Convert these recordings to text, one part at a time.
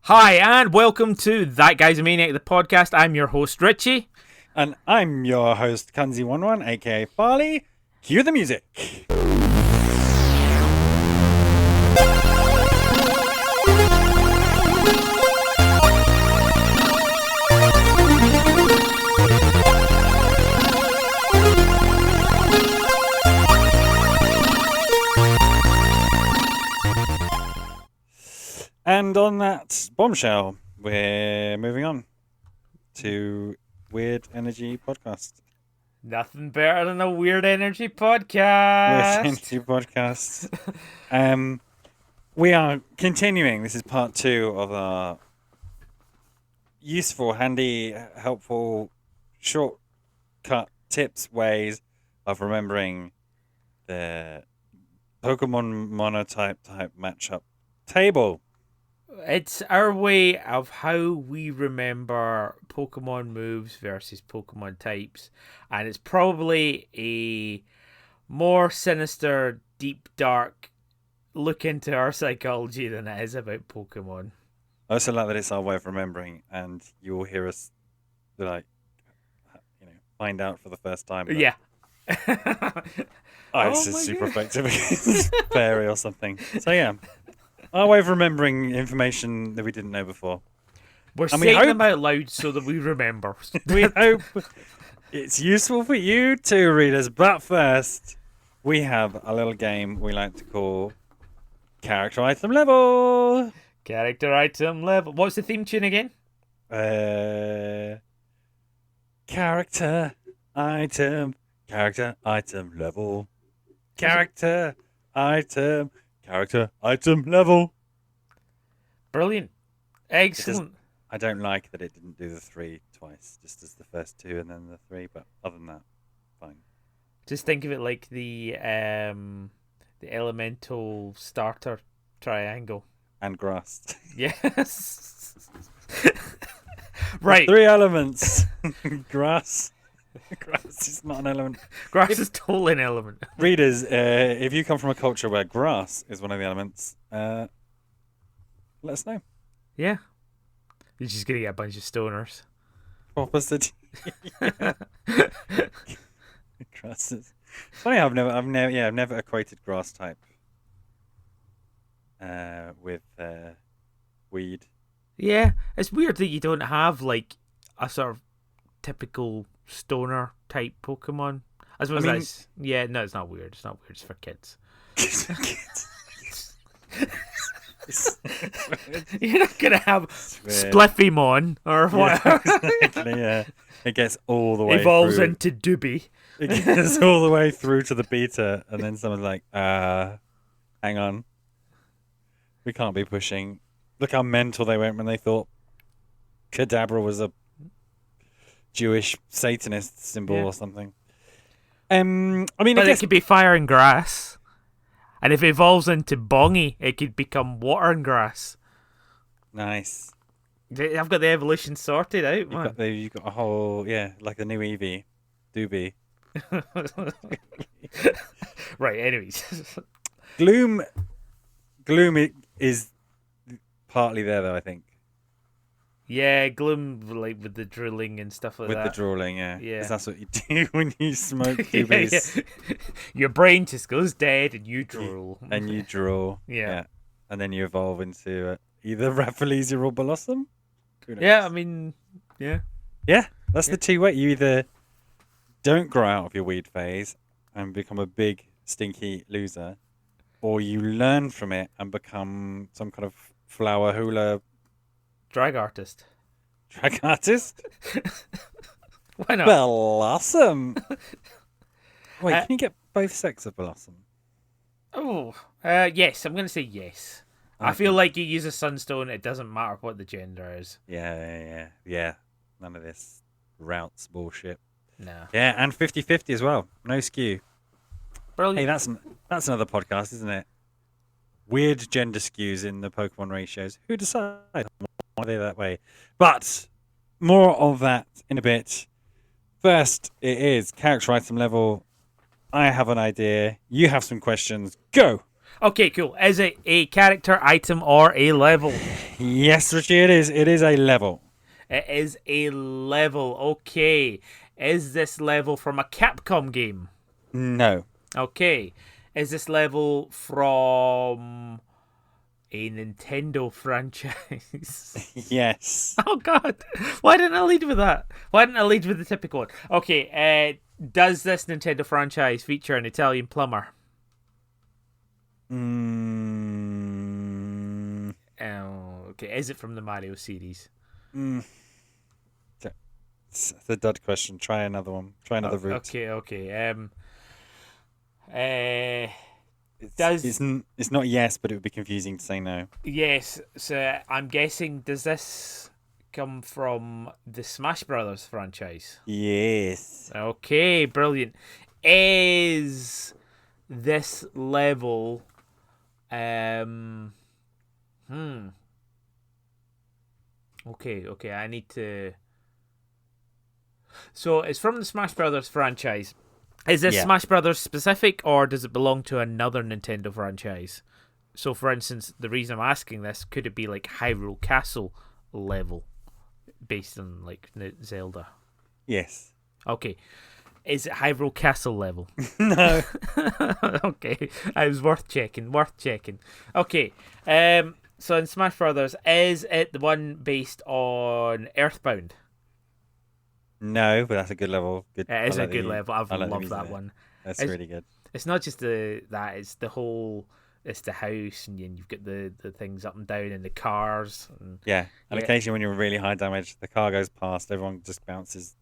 Hi, and welcome to That Guy's a Maniac, the podcast. I'm your host, Richie. And I'm your host, Kanzi11, aka Farley. Cue the music. And on that bombshell, we're moving on to Weird Energy Podcast. Nothing better than a Weird Energy Weird podcast. Energy Podcast. We are continuing. This is part 2 of our useful, handy, helpful, shortcut tips, ways of remembering the Pokemon monotype type matchup table. It's our way of how we remember Pokemon moves versus Pokemon types. And it's probably a more sinister, deep, dark look into our psychology than it is about Pokemon. I also like that it's our way of remembering, and you'll hear us, find out for the first time. Yeah. This is super effective against fairy or something. So yeah, our way of remembering information that we didn't know before. We're saying them out loud so that we remember. We hope it's useful for you too, readers. But first, we have a little game we like to call Character Item Level. Character item level. What's the theme tune again? Character item level. Character item level. Brilliant. Excellent. I don't like that it didn't do the 3 twice, just as the first 2 and then the 3. But other than that, fine. Just think of it like the elemental starter triangle. And grass. Yes. Right. 3 elements. Grass. Grass is not an element. Grass is totally an element. Readers, if you come from a culture where grass is one of the elements, let us know. Yeah. You're just gonna get a bunch of stoners. Opposite. Grass is funny. I've never equated grass type with weed. Yeah, it's weird that you don't have like a sort of typical stoner type Pokemon. I suppose that's no, it's not weird. It's not weird. It's for kids. You're not gonna have Spliffymon or whatever. Exactly, yeah. It gets all the way evolves through. into Doobie. It gets all the way through to the beta, and then someone's like, hang on. We can't be pushing. Look how mental they went when they thought Kadabra was a Jewish Satanist symbol or something. It could be fire and grass. And if it evolves into Bongy, it could become water and grass. Nice. I've got the evolution sorted out, man. You've got a whole, like the new Eevee. Doobie. Right, anyways. Gloom is partly there, though, I think. Yeah, Gloom, like with the drilling and stuff like that. With the drawling, yeah. Yeah. 'Cause that's what you do when you smoke doobies. Yeah. Your brain just goes dead and you drool. And you draw. Yeah. And then you evolve into either Rafflesia or Blossom. Yeah, I mean, yeah. Yeah, that's the 2 way. You either don't grow out of your weed phase and become a big, stinky loser, or you learn from it and become some kind of flower hula Drag artist. drag artist. Why not? Blossom. Wait, can you get both sexes of Blossom? Yes, I'm going to say yes. Okay. I feel like you use a sunstone, it doesn't matter what the gender is. Yeah. None of this routes bullshit. No. Yeah, and 50-50 as well. No skew. Brilliant. Hey, that's another podcast, isn't it? Weird gender skews in the Pokemon ratios. Who decides why they're that way? But more of that in a bit. First, it is character item level. I have an idea. You have some questions. Go! Okay, cool. Is it a character, item, or a level? Yes, Richie, it is. It is a level. It is a level. Okay. Is this level from a Capcom game? No. Okay. Is this level from a Nintendo franchise? Yes. Oh God! Why didn't I lead with that? Why didn't I lead with the typical one? Okay. Does this Nintendo franchise feature an Italian plumber? Oh, okay. Is it from the Mario series? It's the dud question. Try another one. Try another route. Okay. Uh, It's not yes, but it would be confusing to say no. yes. So I'm guessing, does this come from the Smash Brothers franchise? Yes. Okay, brilliant. Is this level Okay, I need to. So it's from the Smash Brothers franchise. Is this Yeah. Smash Brothers specific, or does it belong to another Nintendo franchise? So, for instance, the reason I'm asking this, could it be like Hyrule Castle level, based on like Zelda? Yes. Okay, is it Hyrule Castle level? No. Okay, it was worth checking. Okay, so in Smash Brothers, is it the one based on Earthbound? No, but that's a good level. Good. It is I a like good the- level. I've I like the loved music that there. one. That's It's- really good. It's not just that; it's the whole. It's the house, and you've got the things up and down, and the cars. And Yeah. And Yeah. occasionally when you're really high damage, the car goes past, everyone just bounces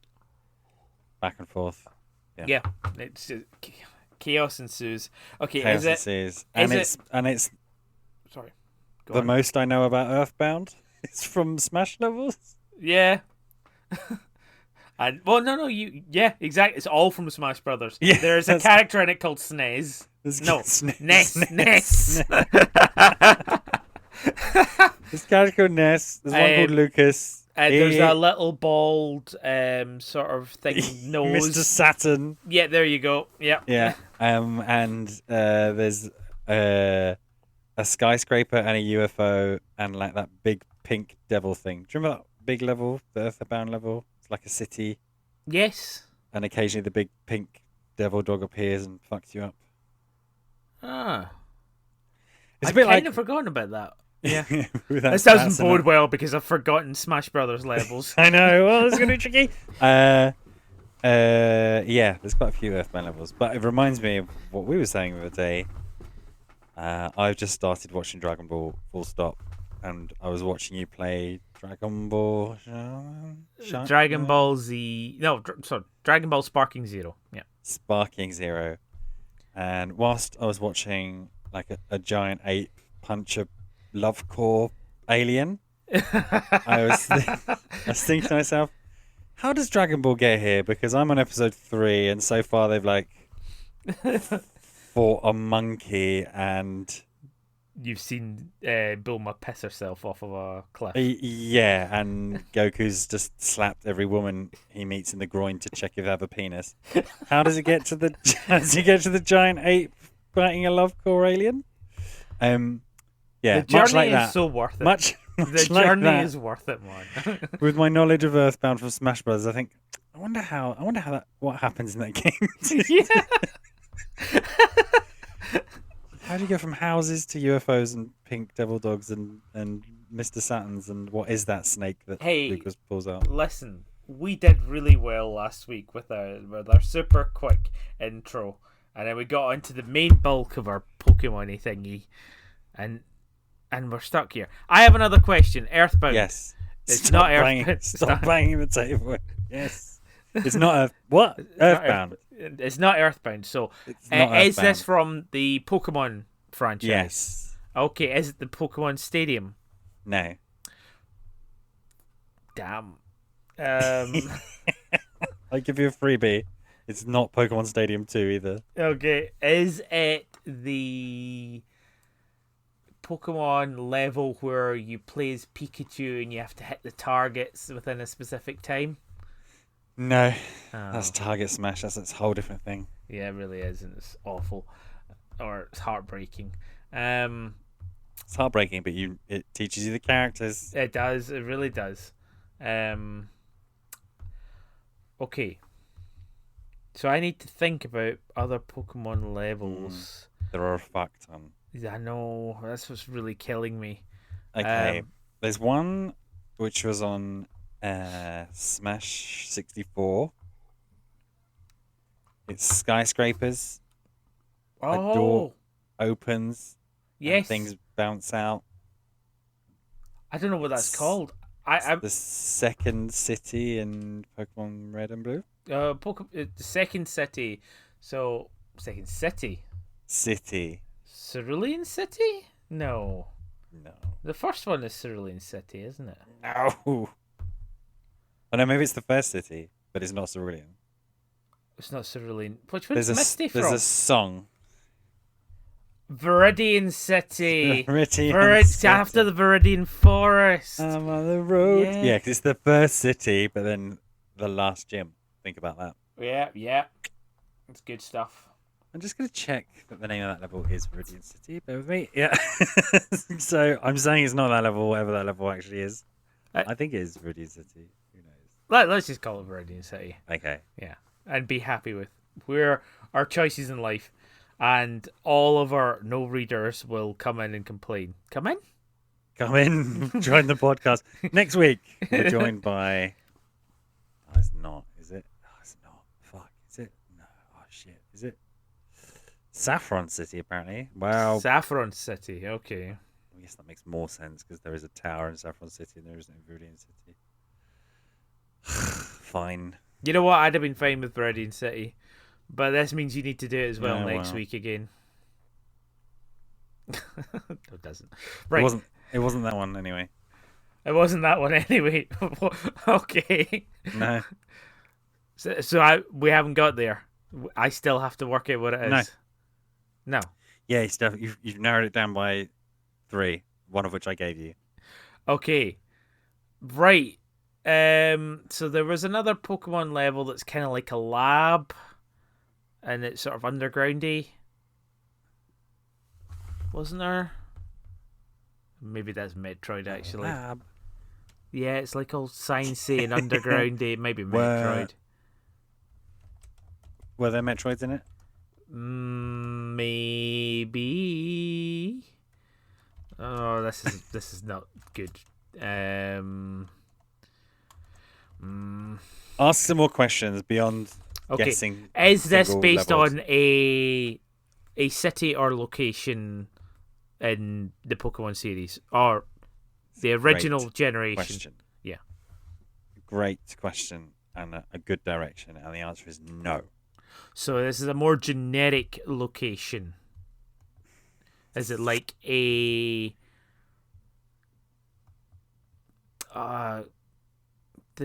back and forth. yeah, it's just, chaos ensues. Okay, Chaos is it? ensues. is And it's Sorry, go the on. most I know about Earthbound. It's from Smash levels. Yeah. And yeah, exactly. It's all from Smash Brothers. Yeah, There's a that's- character in it called Snez. No, Ness. This character called Ness. There's one called Lucas. There's a little bald sort of thing nose. Mr. Saturn. Yeah, there you go. Yeah. Yeah. And there's a skyscraper and a UFO and like that big pink devil thing. Do you remember that big level, the Earthbound level? It's like a city, Yes. and occasionally the big pink devil dog appears and fucks you up. Ah. It's I've a bit kind like of forgotten about that. Yeah. without This doesn't passing bode it. well because I've forgotten Smash Brothers levels. I know. Well, it's gonna be tricky. Yeah, there's quite a few Earthbound levels, but it reminds me of what we were saying the other day. I've just started watching Dragon Ball full stop, and I was watching you play Dragon Ball. Dragon Ball Z. No, sorry. Dragon Ball Sparking Zero. Yeah. Sparking Zero, and whilst I was watching like a giant ape punch a love core alien, I was thinking to myself, how does Dragon Ball get here? Because I'm on episode 3, and so far they've like fought a monkey and You've seen Bulma piss herself off of a cliff. yeah, and Goku's just slapped every woman he meets in the groin to check if they have a penis. How does he get to the giant ape fighting a love core alien? Yeah, The journey much like is that. so worth it. Much The like journey that. is worth it, man. With my knowledge of Earthbound from Smash Bros, I think I wonder what happens in that game. Yeah. How do you go from houses to UFOs and pink devil dogs and Mr. Saturns and what is that snake that Hey. Lucas pulls out? Listen, we did really well last week with our super quick intro, and then we got into the main bulk of our Pokemon thingy, and we're stuck here. I have another question. Earthbound. Yes. It's Stop not banging, Earthbound. Stop banging the table. Yes. It's not what? Earthbound. It's not Earthbound. So, It's not is this Earthbound. from the Pokemon franchise? Yes. Okay, is it the Pokemon Stadium? No. Damn. I give you a freebie. It's not Pokemon Stadium 2 either. Okay, is it the Pokemon level where you play as Pikachu and you have to hit the targets within a specific time? No. Oh, That's Target Smash. That's a whole different thing. yeah, it really is, and it's awful, or it's heartbreaking. It's heartbreaking, but it teaches you the characters. It does. It really does. Okay. So I need to think about other Pokemon levels. There are a fuck ton. I know that's what's really killing me. Okay, there's one which was on Smash 64. It's skyscrapers. A door opens and Yes. things bounce out. I don't know what that's called. The second city in Pokemon Red and Blue. The second city. So second city. City. Cerulean City? No. No. The first one is Cerulean City, isn't it? No. Oh no, maybe it's the first city, but it's not Cerulean. It's not Cerulean. Which one's Misty There's from? a song. Viridian City. Viridian City. After the Viridian Forest. I'm on the road. Yeah, because it's the first city, but then the last gym. Think about that. Yeah. It's good stuff. I'm just going to check that the name of that level is Viridian City. Bear with me. Yeah. So I'm saying it's not that level, whatever that level actually is. I think it is Viridian City. Who knows? Let's just call it Viridian City. Okay. Yeah. And be happy with where our choices in life. And all of our no readers will come in and complain. Come in? Come in. Join the podcast. Next week, we're joined by... Oh, it's not, is it? Oh, it's not. Fuck. Is it? No. Oh, shit. Is it? Saffron City, apparently. Wow. Saffron City. Okay. I guess that makes more sense because there is a tower in Saffron City and there isn't in Viridian City. Fine. You know what? I'd have been fine with Viridian City. But this means you need to do it as well next week again. No, it doesn't. Right. It wasn't that one anyway. It wasn't that one anyway. Okay. No. So we haven't got there. I still have to work out what it is. No. Yeah, you've narrowed it down by 3, one of which I gave you. Okay. Right. So there was another Pokemon level that's kind of like a lab. And it's sort of undergroundy. Wasn't there? Maybe that's Metroid, actually. Lab. Yeah, it's like all sciencey and undergroundy. Maybe Metroid. Were there Metroids in it? Maybe. Oh, this is not good. Ask some more questions beyond guessing. Is this based levels. on a city or location in the Pokemon series or the original generation? Question. Yeah. Great question and a good direction, and the answer is no. So this is a more generic location. Is it like a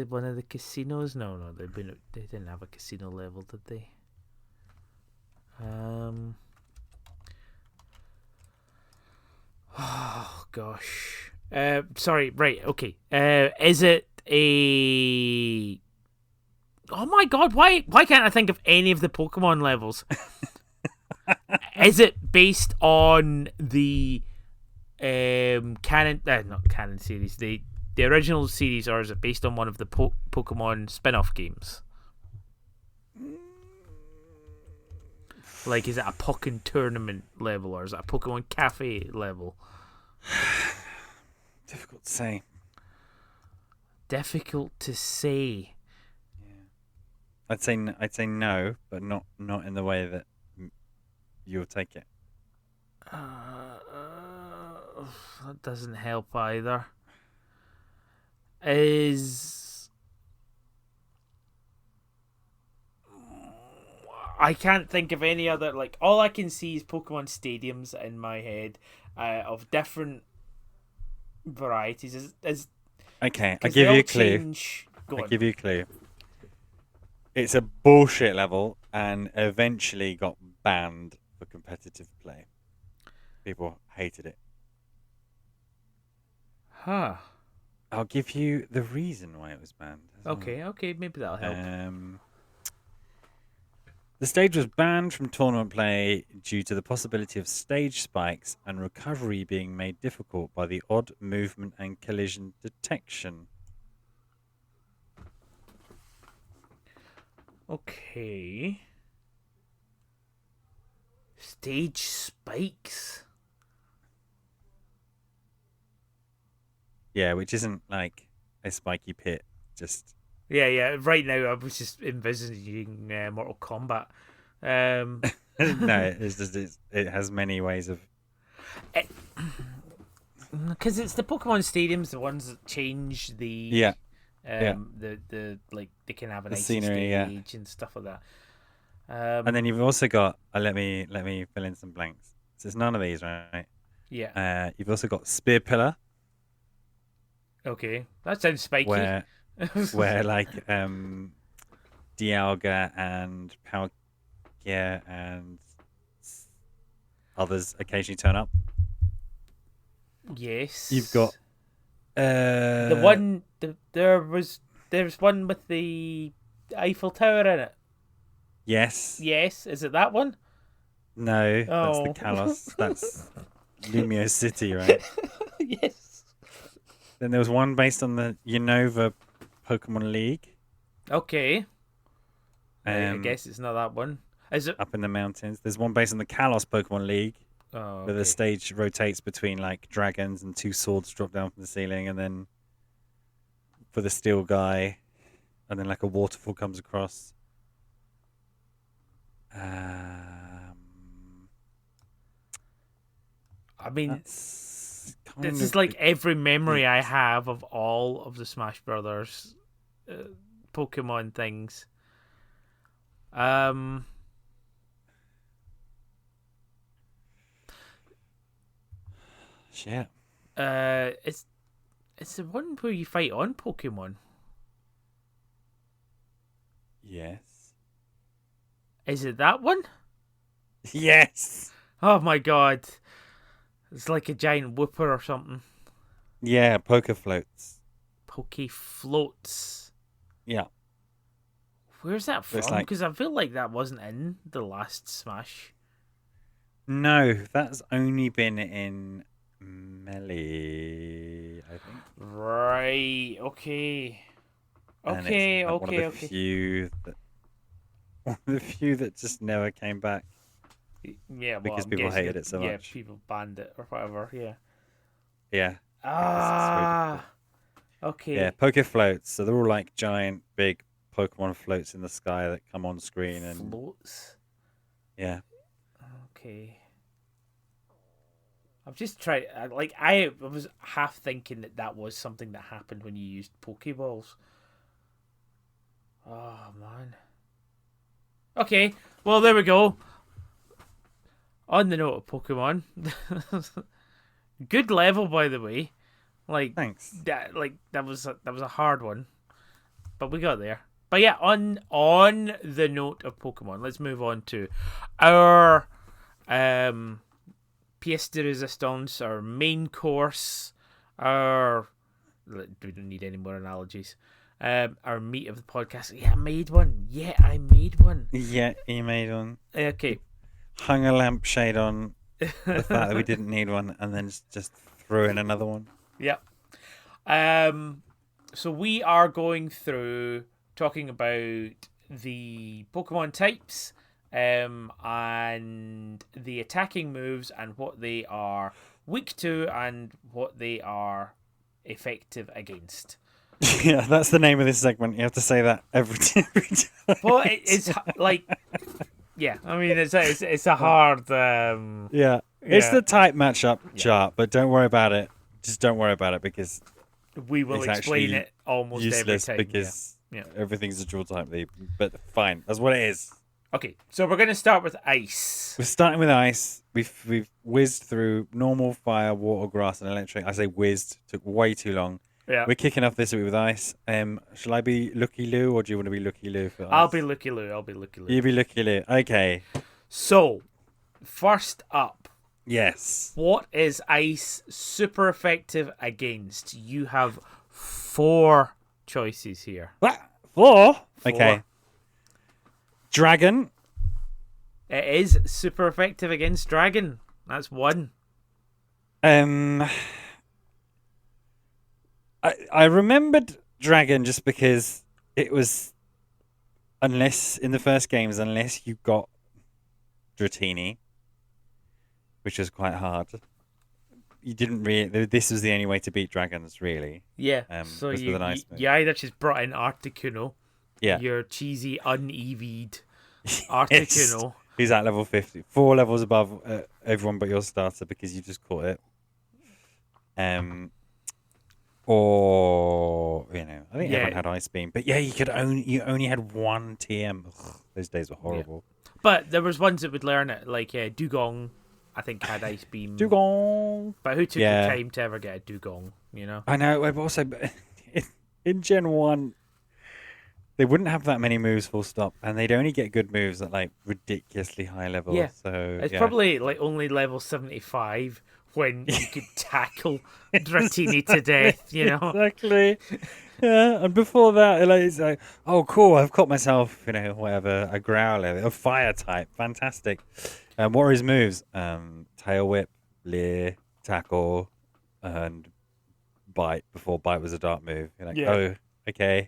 one of the casinos? No, they didn't have a casino level, did they? Oh gosh. Sorry. Right. Okay. Is it a? Oh my god! Why can't I think of any of the Pokemon levels? Is it based on the not canon series, the original series, or is it based on one of the Pokemon spin-off games? Like, is it a Pokken tournament level, or is it a Pokemon Cafe level? Difficult to say. Difficult to say. Yeah. I'd say no, but not in the way that you'll take it. That doesn't help either. I can't think of any other, like, all I can see is Pokemon stadiums in my head of different varieties. Okay, I'll give you a clue. I'll give you a clue. It's a bullshit level and eventually got banned for competitive play. People hated it. Huh. I'll give you the reason why it was banned. Okay, maybe that'll help. The stage was banned from tournament play due to the possibility of stage spikes and recovery being made difficult by the odd movement and collision detection. Okay. Stage spikes. Yeah, which isn't like a spiky pit, just... Yeah. Right now, I was just envisaging Mortal Kombat. No, it has many ways of... Because it's the Pokemon stadiums, the ones that change the Yeah. the like they can have an The icy scenery, stage and stuff like that. And then you've also got... let me fill in some blanks. So it's none of these, right? Yeah. You've also got Spear Pillar, Okay, that sounds spiky. where like Dialga and Palkia and others occasionally turn up. Yes. You've got the one. There's one with the Eiffel Tower in it. Yes. Yes, is it that one? No, that's the Kalos. That's Lumio City, right? Yes. Then there was one based on the Unova Pokemon League. Okay. I guess it's not that one. Is it up in the mountains? There's one based on the Kalos Pokemon League. Oh, okay. Where the stage rotates between like dragons and two swords drop down from the ceiling, and then for the steel guy, and then like a waterfall comes across. I mean, this is like every memory I have of all of the Smash Brothers Pokemon things. Shit. It's the one where you fight on Pokemon. Yes. Is it that one? Yes. Oh my god. It's like a giant whooper or something. Yeah, poker floats. Poke floats. Yeah. Where's that from? like- Because I feel like that wasn't in the last Smash. No, that's only been in Melee, I think. Right. Okay. And it's Okay. like one Okay. of the Okay. one of the few that just never came back. Yeah. Well, because I'm people guessing hated it so yeah, much. people banned it or whatever. Yeah. Yeah. Ah. Okay. Yeah, poker floats. So they're all like giant, big Pokemon floats in the sky that come on screen and Floats. yeah. Okay. I've just tried. I was half thinking that was something that happened when you used Pokeballs. Oh man. Okay. Well, there we go. On the note of Pokemon, good level by the way. Like Thanks. that. Like that was a hard one, but we got there. But yeah, on the note of Pokemon, let's move on to our pièce de résistance, our main course, we don't need any more analogies. Our meat of the podcast. Yeah, I made one. Yeah, you made one. Okay. Hung a lampshade on the fact that we didn't need one and then just threw in another one. Yep. So we are going through talking about the Pokemon types and the attacking moves and what they are weak to and what they are effective against. Yeah, that's the name of this segment. You have to say that every time. Well, it's like, yeah. I mean, it's a hard. Yeah, it's the type matchup chart, but don't worry about it. Just don't worry about it because we will it's explain actually it almost useless every time. because Yeah. everything's a dual type lead. But fine, that's what it is. Okay, so we're going to start with ice. We're starting with ice. We've whizzed through normal, fire, water, grass, and electric. I say whizzed. Took way too long. Yeah. We're kicking off this week with ice. Shall I be Lucky Lou or do you want to be Lucky Lou for ice? I'll be Lucky Lou. You be Lucky Lou. Okay. So, first up. Yes. What is ice super effective against? You have 4 choices here. What? 4? 4. Okay. Dragon, It is super effective against dragon. That's one. I remembered dragon just because it was, unless in the first games, unless you got Dratini, which was quite hard. You didn't really. This was the only way to beat dragons, really. Yeah. So was with an ice move. you either just brought in Articuno, Yeah. your cheesy unevied Yes. Articuno. He's at level 50, 4 levels above everyone but your starter because you just caught it. Or I think everyone had Ice Beam, but you only had one TM. Ugh, those days were horrible. Yeah. But there was ones that would learn it, like Dugong. I think had Ice Beam. Dugong. But who took the time to ever get a Dugong? I know. But also, in Gen 1, they wouldn't have that many moves, full stop, and they'd only get good moves at like ridiculously high levels. Yeah. So it's probably like only level 75 when you could tackle Dratini to death. Exactly. Yeah, and before that, it's like, oh, cool, I've caught myself, whatever, a Growler, a fire type, fantastic. What are his moves? Tail Whip, Leer, Tackle, and Bite. Before Bite was a dark move. You're like, oh, okay.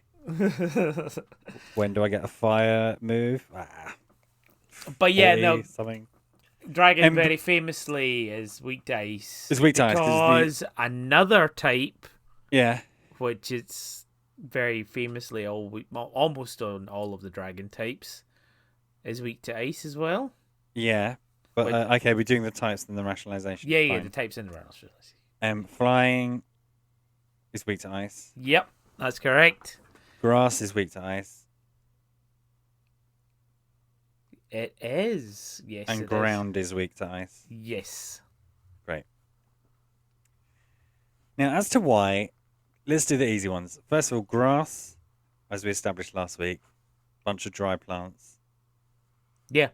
When do I get a fire move? But yeah, 40, no. Something. Dragon very famously is weak to ice. It's weak to ice because another type. Yeah. Which it's very famously almost on all of the dragon types is weak to ice as well. Yeah, but okay, we're doing the types and the rationalization. Yeah, yeah, the types and the rationalization. Flying is weak to ice. Yep, that's correct. Grass is weak to ice. It is, yes. And ground is weak to ice. Yes. Great. Now, as to why, let's do the easy ones. First of all, grass, as we established last week, bunch of dry plants. Yeah.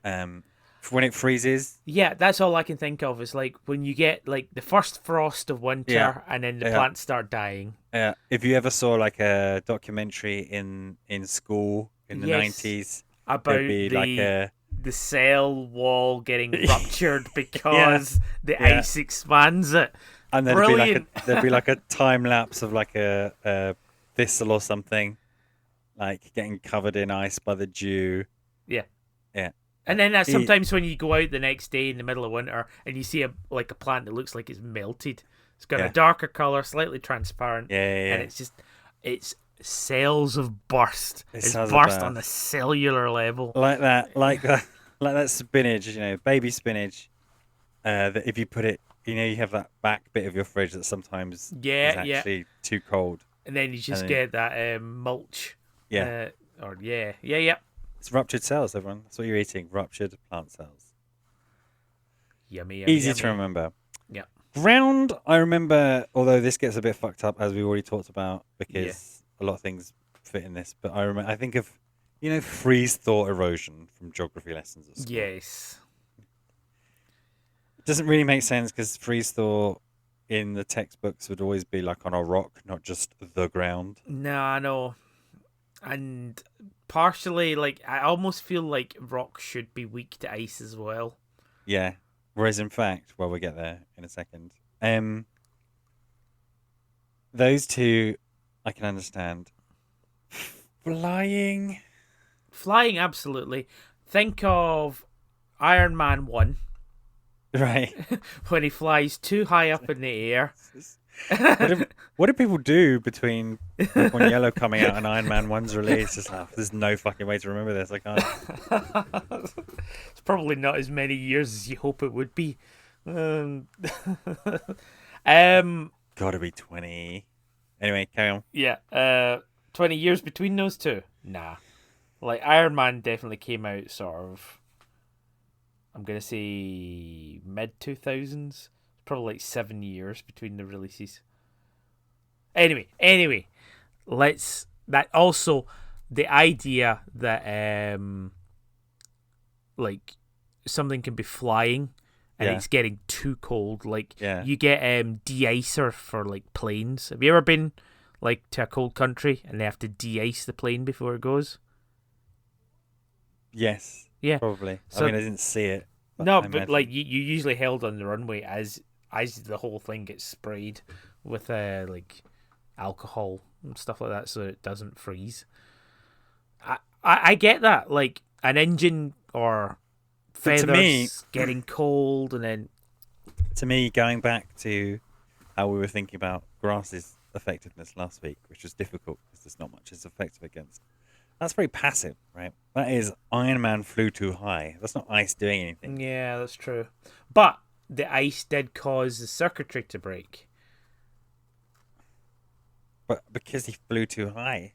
When it freezes. Yeah, that's all I can think of is like when you get like the first frost of winter and then the plants start dying. Yeah. If you ever saw like a documentary in school in the 90s about the cell wall getting ruptured because the ice expands it. And there'd be like a time lapse of like a thistle or something, like getting covered in ice by the dew. Yeah. Yeah. And then sometimes when you go out the next day in the middle of winter and you see a plant that looks like it's melted. It's got a darker color, slightly transparent. Yeah. And it's cells have burst. It's burst on the cellular level. Like that spinach, baby spinach. That if you put it, you have that back bit of your fridge that sometimes is actually too cold. And then you just get that mulch. Yeah. Yeah. It's ruptured cells, everyone. That's what you're eating. Ruptured plant cells. Yummy. Easy to remember. Yeah. Ground, I remember, although this gets a bit fucked up, as we already talked about, because a lot of things fit in this. But I think of, freeze thaw erosion from geography lessons at school. Yes. It doesn't really make sense because freeze thaw in the textbooks would always be like on a rock, not just the ground. No, I know. And partially, I almost feel like rock should be weak to ice as well. Yeah. Whereas, in fact, we'll get there in a second. Those two, I can understand. Flying, absolutely. Think of Iron Man 1. Right. When he flies too high up in the air. What do people do between Pokemon Yellow coming out and Iron Man 1's release? Just there's no fucking way to remember this. I can't. It's probably not as many years as you hope it would be. Gotta be 20. Anyway, carry on. Yeah. 20 years between those two? Nah. Iron Man definitely came out sort of, I'm going to say mid-2000s. Probably 7 years between the releases. Anyway, that also the idea that something can be flying and it's getting too cold. You get de-icer for planes. Have you ever been to a cold country and they have to de-ice the plane before it goes? Yes. Yeah. Probably. So I mean, I didn't see it. no, I but imagine. like you usually held on the runway as the whole thing gets sprayed with like alcohol and stuff like that, so it doesn't freeze. I get that, like an engine or But feathers getting cold, and then to me, going back to how we were thinking about grass's effectiveness last week, which was difficult because there's not much it's effective against. That's very passive, right? That is Iron Man flew too high. That's not ice doing anything. yeah, that's true. But the ice did cause the circuitry to break. But because he flew too high.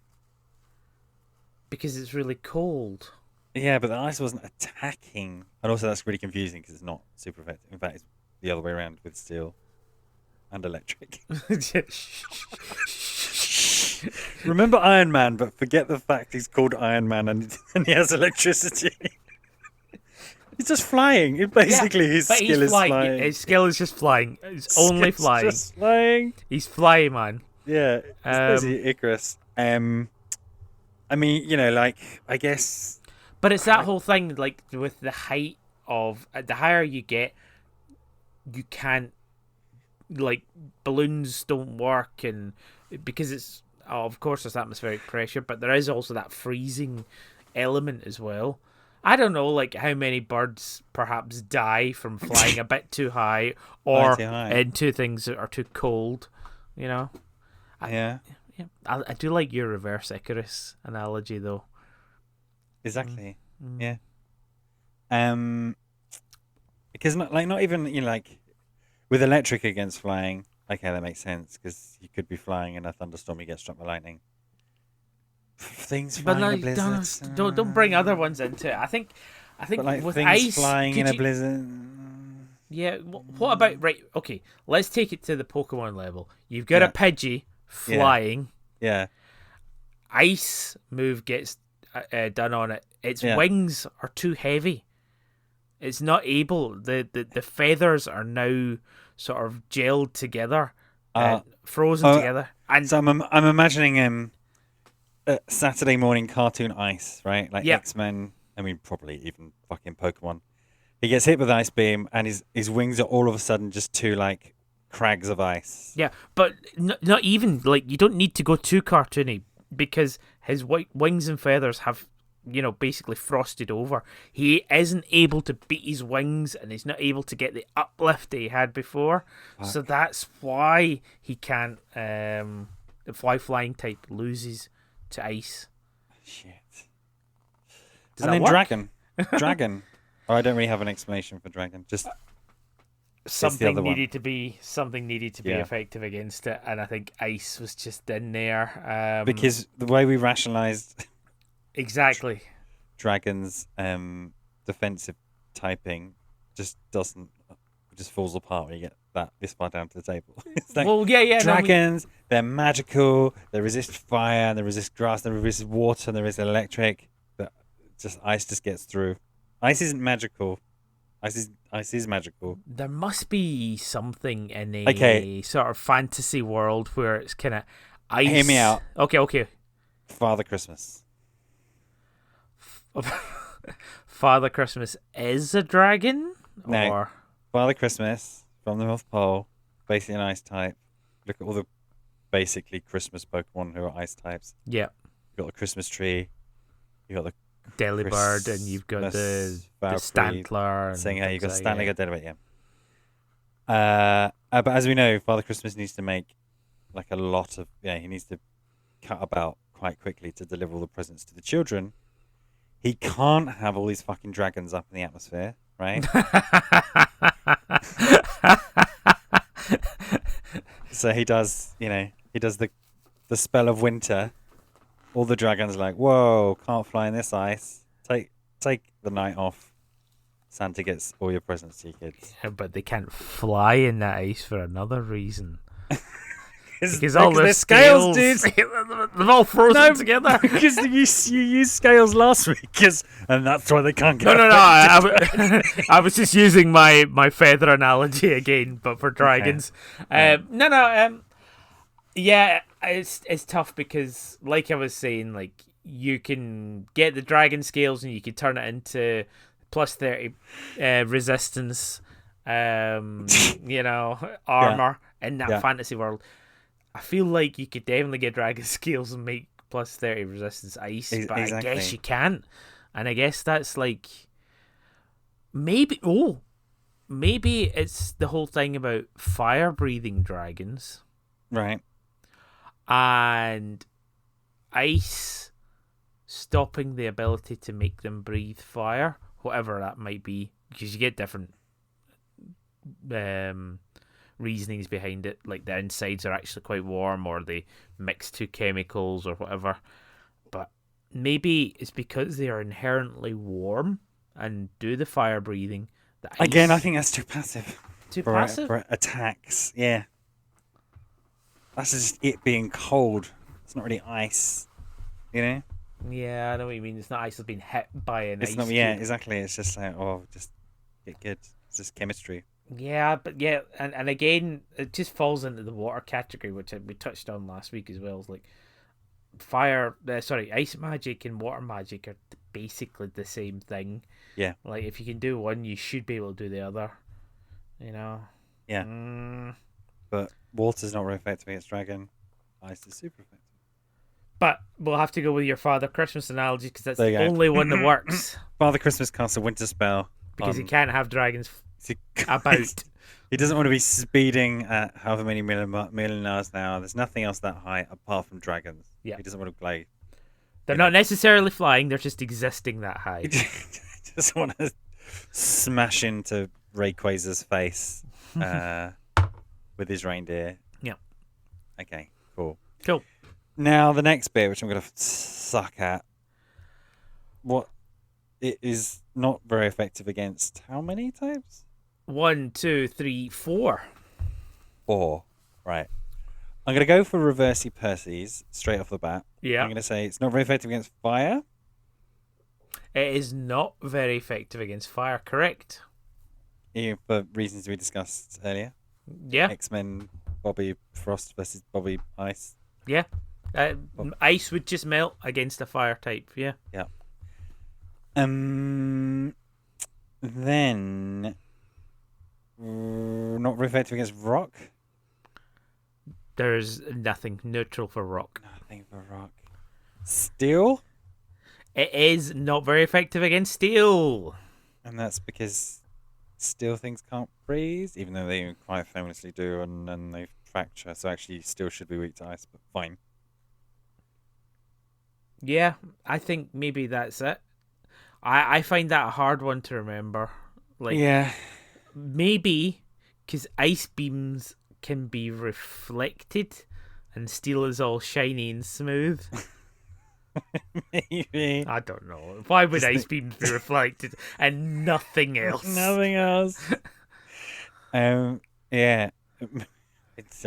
Because it's really cold. Yeah, but the ice wasn't attacking. And also that's really confusing because it's not super effective. In fact, it's the other way around with steel and electric. Remember Iron Man, but forget the fact he's called Iron Man and he has electricity. He's just flying. Basically, his skill is flying. His skill is just flying. It's only flying. Just flying. He's flying, man. Yeah, it's basically Icarus. I mean, like, I guess. But it's that whole thing, like, with the height of the higher you get, you can't, like, balloons don't work, and because it's of course there's atmospheric pressure, but there is also that freezing element as well. I don't know, like, how many birds perhaps die from flying a bit too high or into things that are too cold, Yeah. I do like your reverse Icarus analogy, though. Exactly. Yeah. Because not even like with electric against flying. Okay, that makes sense because you could be flying in a thunderstorm, you get struck by lightning. Things flying in a blizzard. Don't bring other ones into it. I think like with things ice flying in a blizzard. Yeah. What about Okay, let's take it to the Pokemon level. You've got a Pidgey flying. Yeah. Ice move gets done on it. Its wings are too heavy. It's not able. The feathers are now sort of gelled together, frozen together. And so I'm imagining Saturday morning cartoon ice, right? Like X-Men. I mean, probably even fucking Pokemon. He gets hit with an ice beam, and his wings are all of a sudden just two like crags of ice. Yeah, but not even like you don't need to go too cartoony because his wings and feathers have basically frosted over. He isn't able to beat his wings, and he's not able to get the uplift that he had before. Fuck. So that's why he can't. The flying type loses to ice. Shit. And then dragon. Oh, I don't really have an explanation for dragon. Just something needed to be effective against it, and I think ice was just in there. Because the way we rationalized exactly dragons' defensive typing just falls apart when you get this far down to the table. It's like, dragons, they're magical, they resist fire, they resist grass, they resist water, they resist electric. But ice just gets through. Ice isn't magical. Ice is magical. There must be something in a sort of fantasy world where it's kind of ice. Hear me out. Okay. Father Christmas. Father Christmas is a dragon? No. Or Father Christmas from the North Pole, basically an ice type. Look at all the basically Christmas Pokemon who are ice types. Yeah. You've got the Christmas tree. You've got the Delibird, and you've got the Stantler. Saying you've got Stantler, you've got Delibird, yeah. But as we know, Father Christmas needs to make like a lot of he needs to cut about quite quickly to deliver all the presents to the children. He can't have all these fucking dragons up in the atmosphere, right? So he does the spell of winter. All the dragons are like, whoa, can't fly in this ice. Take the night off. Santa gets all your presents to your kids. Yeah, but they can't fly in that ice for another reason. Because all the scales, dude. They've all frozen together. Because you used scales last week, and that's why they can't go. No. I was just using my feather analogy again, but for dragons. Okay. Yeah, it's tough because, like I was saying, like you can get the dragon scales and you can turn it into plus 30 resistance, armor in that fantasy world. I feel like you could definitely get dragon scales and make plus 30 resistance ice, but exactly. I guess you can't. And I guess that's like maybe it's the whole thing about fire breathing dragons, Right. and ice stopping the ability to make them breathe fire, whatever that might be, because you get different reasonings behind it, like the insides are actually quite warm or they mix two chemicals or whatever. But maybe it's because they are inherently warm and do the fire breathing. The ice... Again, I think that's too passive. Too passive? For attacks, yeah. That's just it being cold. It's not really ice, you know? Yeah, I know what you mean. It's not ice that's been hit by an ice Not, yeah, cube. exactly. It's just like, just get good. It's just chemistry. Yeah, but yeah, and again, it just falls into the water category, which we touched on last week as well. It's like ice magic and water magic are basically the same thing. Yeah. Like, if you can do one, you should be able to do the other. You know? Yeah. But water's not very effective against dragon. Ice is super effective. But we'll have to go with your Father Christmas analogy, because that's the only one that works. Father Christmas casts a winter spell. Because he can't have dragons about. He doesn't want to be speeding at however many million hours an hour. There's nothing else that high apart from dragons. Yeah. He doesn't want to play. They're not necessarily flying, they're just existing that high. He just want to smash into Rayquazer's face with his reindeer. Yeah. Okay, cool. Cool. Now, the next bit, which I'm going to suck at. It is not very effective against how many types? 1, 2, 3, 4. 4. Right. I'm going to go for Reversey Percy's straight off the bat. Yeah. I'm going to say it's not very effective against fire. It is not very effective against fire, correct? Yeah, for reasons we discussed earlier. Yeah. X-Men, Bobby Frost versus Bobby Ice. Yeah. Ice would just melt against a fire type, yeah. Yeah. Then not very effective against rock. There's nothing neutral for rock. Nothing for rock. Steel. It is not very effective against steel. And that's because steel things can't freeze, even though they quite famously do, and then they fracture. So actually, steel should be weak to ice, but fine. Yeah, I think maybe that's it. I find that a hard one to remember. Like, yeah. Maybe because ice beams can be reflected and steel is all shiny and smooth. Maybe. I don't know. Why would ice beams be reflected and nothing else? Nothing else. Yeah. It's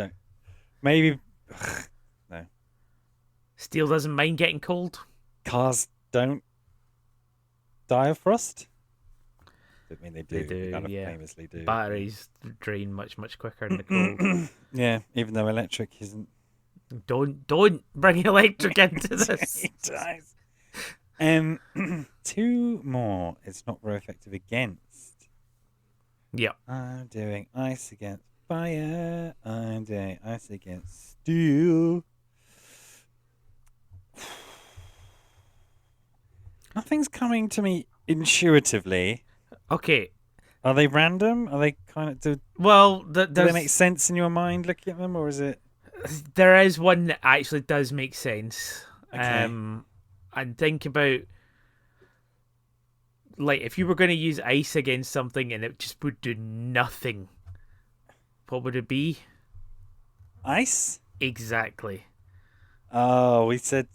maybe. No. Steel doesn't mind getting cold. Cars don't die of frost. I mean, they do. They kind of yeah. famously do. Batteries drain much quicker in the cold. Yeah, even though electric isn't. Don't bring electric into this. It dies. 2 more. It's not very effective against. Yeah. I'm doing ice against fire. I'm doing ice against steel. Nothing's coming to me intuitively. Okay. Are they random? Are they kind of do they make sense in your mind looking at them, or is it? There is one that actually does make sense. Okay. And think about, like, if you were going to use ice against something and it just would do nothing, what would it be? Ice? Exactly. Oh, we said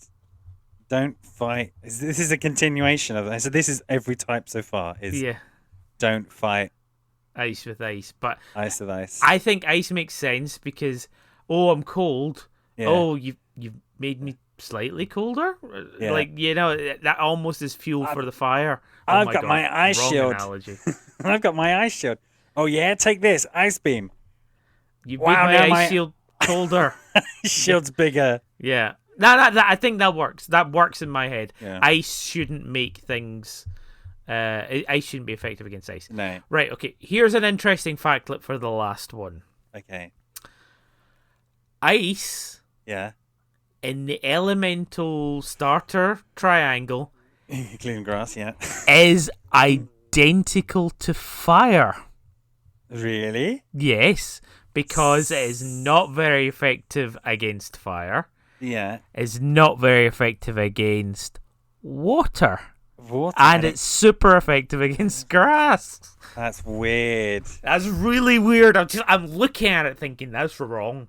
don't fight. This is a continuation of that. So this is every type so far. Don't fight ice with ice. But ice with ice. I think ice makes sense because, I'm cold. Yeah. Oh, you've made me slightly colder. Yeah. Like, that almost is fuel for the fire. I've got my ice shield. Analogy. I've got my ice shield. Oh yeah, take this ice beam. You made my ice shield colder. Shield's bigger. Yeah. I think that works. That works in my head. Yeah. Ice shouldn't make things. Ice shouldn't be effective against ice. No. Right. Okay. Here's an interesting factlet for the last one. Okay. Ice Yeah. in the elemental starter triangle Clean grass, yeah. is identical to fire. Really? Yes, because it is not very effective against fire. Yeah. It's not very effective against water. Water. And it's super effective against grass. That's weird. That's really weird. I'm looking at it thinking that's wrong.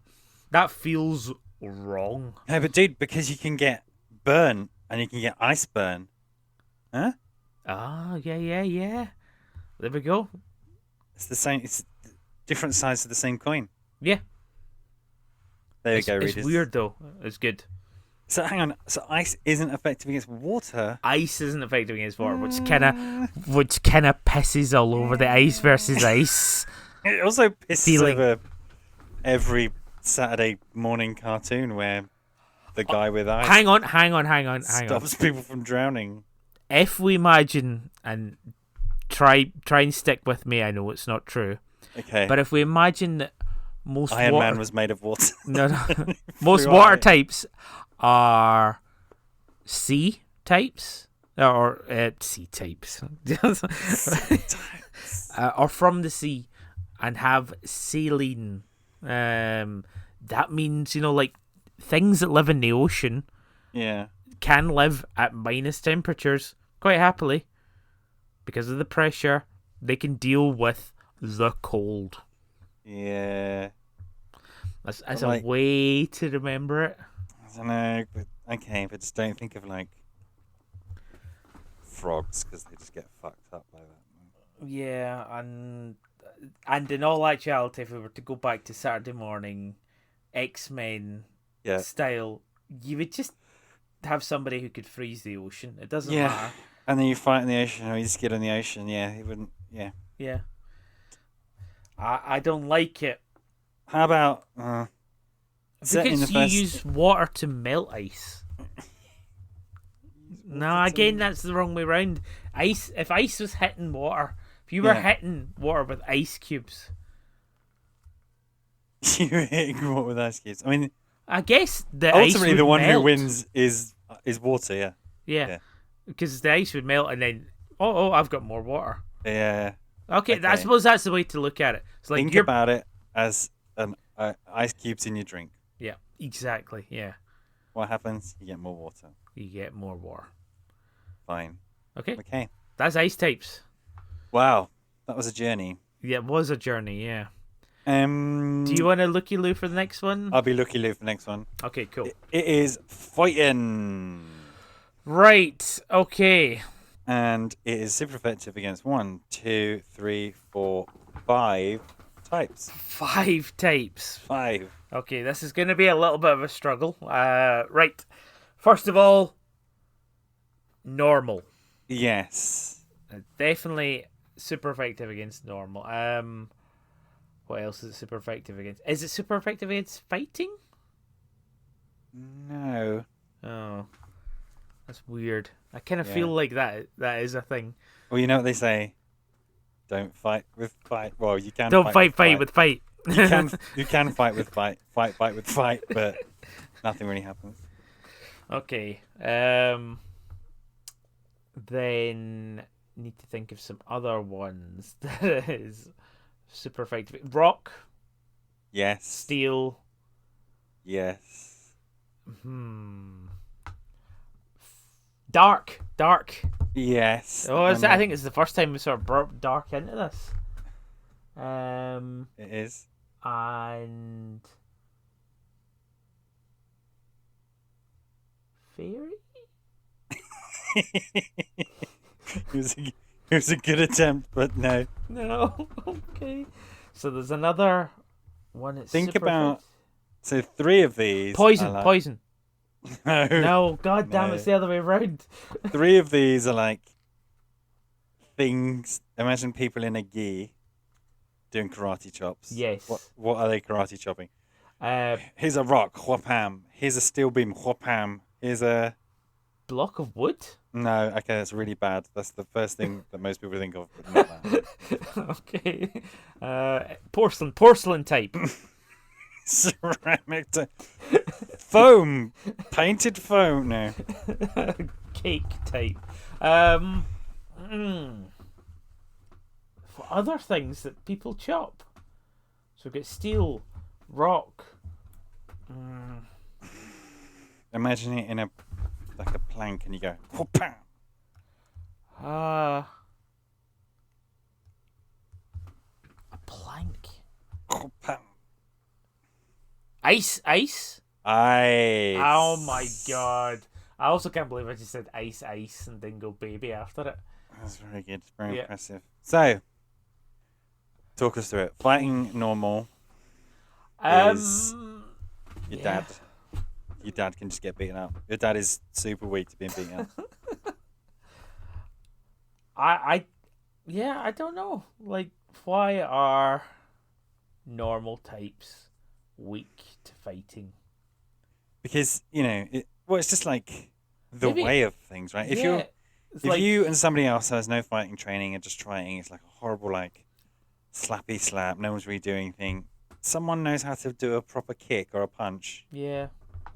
That feels wrong. No, but dude, because you can get burn and you can get ice burn. Huh? Ah, yeah. There we go. It's the same. It's different sides of the same coin. Yeah. There we It's go, readers. It's weird though. It's good. So hang on. So ice isn't effective against water. Ice isn't effective against water, which kind of pisses all over the ice versus ice. It also pisses feeling. over every Saturday morning cartoon where the guy with ice Hang on. stops people from drowning. If we imagine and try and stick with me, I know it's not true. Okay. But if we imagine that most Iron water, Man was made of water. no, most water types are sea types or sea types, are from the sea and have saline. That means like things that live in the ocean Yeah. can live at minus temperatures quite happily because of the pressure. They can deal with the cold. Yeah. That's like- a way to remember it. I don't know, but okay, but just don't think of like frogs because they just get fucked up by that. Yeah, and in all actuality, if we were to go back to Saturday morning, X-Men Yeah. style, you would just have somebody who could freeze the ocean. It doesn't Yeah. matter. And then you fight in the ocean, or you just get in the ocean. Yeah, it wouldn't. Yeah. Yeah. I don't like it. How about set in the Because you first? use water to melt ice. No, again, that's the wrong way round. Ice. If ice was hitting water, if you were Yeah. hitting water with ice cubes, You were hitting water with ice cubes. I mean, I guess the ultimately, ice the would one who melt. wins is water. Yeah. Yeah, because the ice would melt, and then I've got more water. Yeah. Okay, I Okay. suppose that's the way to look at it. It's like Think you're about it as ice cubes in your drink. yeah, exactly. Yeah, What happens? You get more water. you get more water. Fine. Okay, Okay. that's ice types. Wow, that was a journey. Yeah, it was a journey. Yeah. Do Do you want a looky loo for the next one? I'll be looky loo for the next one. Okay, cool. It is fighting. Right. Okay. And it is super effective against 1, 2, 3, 4, 5 types. 5 types. 5. Okay, this is going to be a little bit of a struggle. Right. First of all, normal. Yes. Definitely super effective against normal. What else is it super effective against? Is it super effective against fighting? No. Oh, that's weird. I kind of Yeah. feel like that is a thing. Well, you know what they say. Don't fight with fight. Well, you can. Don't fight with fight. You can fight with fight. Fight with fight, but nothing really happens. Okay. Then need to think of some other ones that is super effective. Rock, Yes. steel. Yes. Dark. Yes. Oh, I think it's the first time we sort of brought dark into this. It is. And fairy. It was a good attempt, but no. No. Okay. So there's another one. That's Think super about- effective. So 3 of these. Poison. are like, Poison. No. No. God damn, No. it's the other way around. 3 of these are like things. Imagine people in a gi doing karate chops. Yes. What are they karate chopping? Uh, Here's a rock, whapam. Here's a steel beam. Whopam. Here's a... Block of wood? No, okay, that's really bad. That's the first thing that most people think of, but not that. Okay. Porcelain type. Ceramic foam. Painted foam. No. Cake type. For other things that people chop. So we've got steel, rock. Imagine it in a plank, and you go. Whopam. A plank. Whopam. Ice. Ice. Oh my god. I also can't believe I just said ice and then go baby after it. That's very good. Very impressive. So, talk us through it. Fighting normal is your dad. Your dad can just get beaten up. Your dad is super weak to being beaten up. I don't know. Like, why are normal types weak to fighting? Because, it's just like the way of things, right? If like, you and somebody else has no fighting training and just fighting, it's like a horrible, like, slappy slap, no one's really doing anything. Someone knows how to do a proper kick or a punch. Yeah.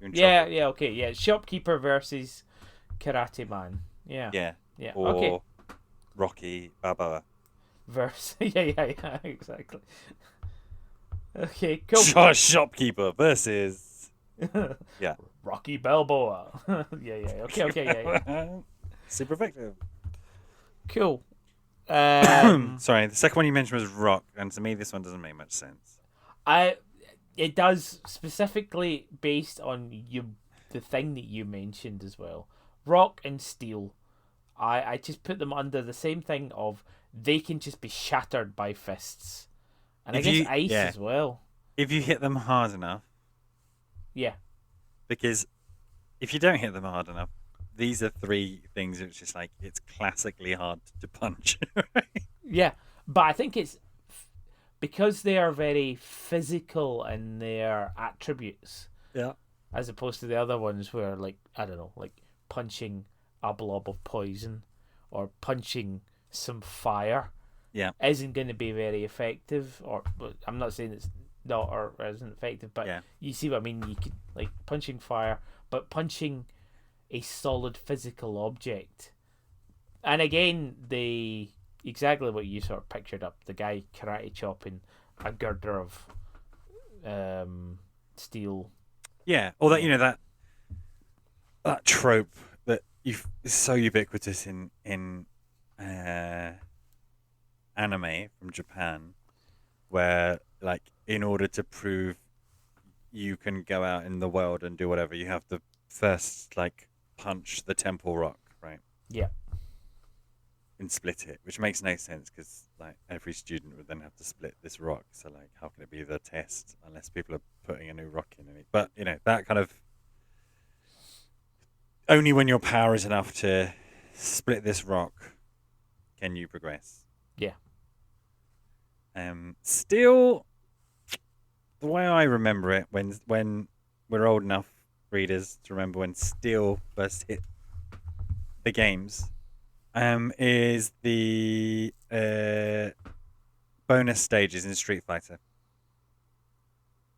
You're in trouble. Okay. Yeah, shopkeeper versus karate man. Yeah. Or okay. Rocky Balboa. Yeah, exactly. Okay, cool. Shopkeeper versus Rocky Balboa. yeah. Okay, yeah. Super effective. Cool. Sorry, the second one you mentioned was rock, and to me this one doesn't make much sense. It does, specifically based on the thing that you mentioned as well. Rock and steel. I just put them under the same thing of they can just be shattered by fists. And I guess ice as well. If you hit them hard enough. Yeah. Because if you don't hit them hard enough, these are three things which is like, it's classically hard to punch. Yeah, but I think it's because they are very physical in their attributes. Yeah. As opposed to the other ones where, like, I don't know, like punching a blob of poison or punching some fire. Yeah. Isn't going to be very effective. Or I'm not saying it's not or isn't effective, but you see what I mean? You could, like, punching fire, but punching a solid physical object. And again, exactly what you sort of pictured up, the guy karate chopping a girder of steel. Yeah, or that that trope that is so ubiquitous in anime from Japan, where, like, in order to prove you can go out in the world and do whatever, you have to first, like, punch the temple rock, right? Yeah. And split it, which makes no sense because, like, every student would then have to split this rock. So, like, how can it be the test unless people are putting a new rock in it? But that kind of only when your power is enough to split this rock can you progress. Yeah. Still, the way I remember it, when we're old enough readers to remember when Steel first hit the games. Is the bonus stages in Street Fighter.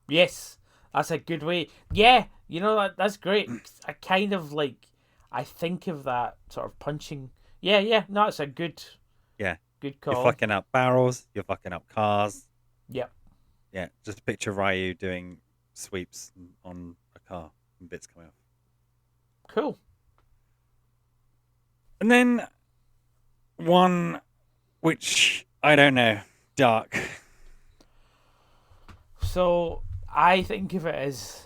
Yes, that's a good way. Yeah, that's great. I kind of I think of that sort of punching. Yeah, no, it's a good call. You're fucking up barrels, you're fucking up cars. Yep. Yeah, just picture Ryu doing sweeps on a car and bits coming off. Cool. And then one which I don't know, dark. So I think of it as.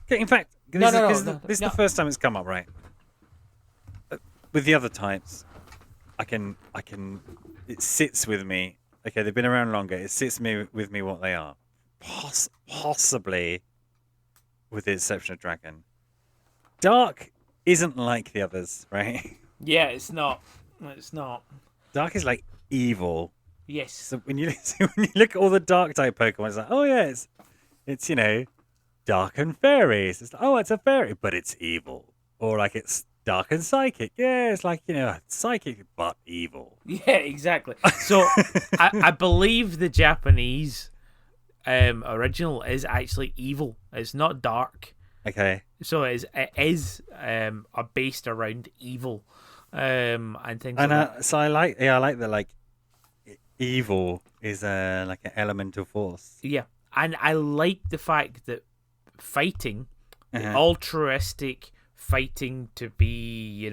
Okay, in fact, this is no. the first time it's come up, right? With the other types, I can. It sits with me. Okay, they've been around longer. It sits with me what they are. Possibly, with the exception of Dragon, Dark isn't like the others, right? Yeah, it's not. It's not. Dark is like evil. Yes. So when you look at all the Dark type Pokemon, it's like, oh yeah, it's dark and fairies. It's like, oh, it's a fairy, but it's evil. Or like it's dark and psychic. Yeah, it's like, psychic but evil. Yeah, exactly. So I believe the Japanese original is actually evil. It's not dark. Okay. So it is based around evil and things And like that. so I like that like evil is like an elemental force. Yeah, and I like the fact that fighting, the Uh-huh. altruistic fighting to be,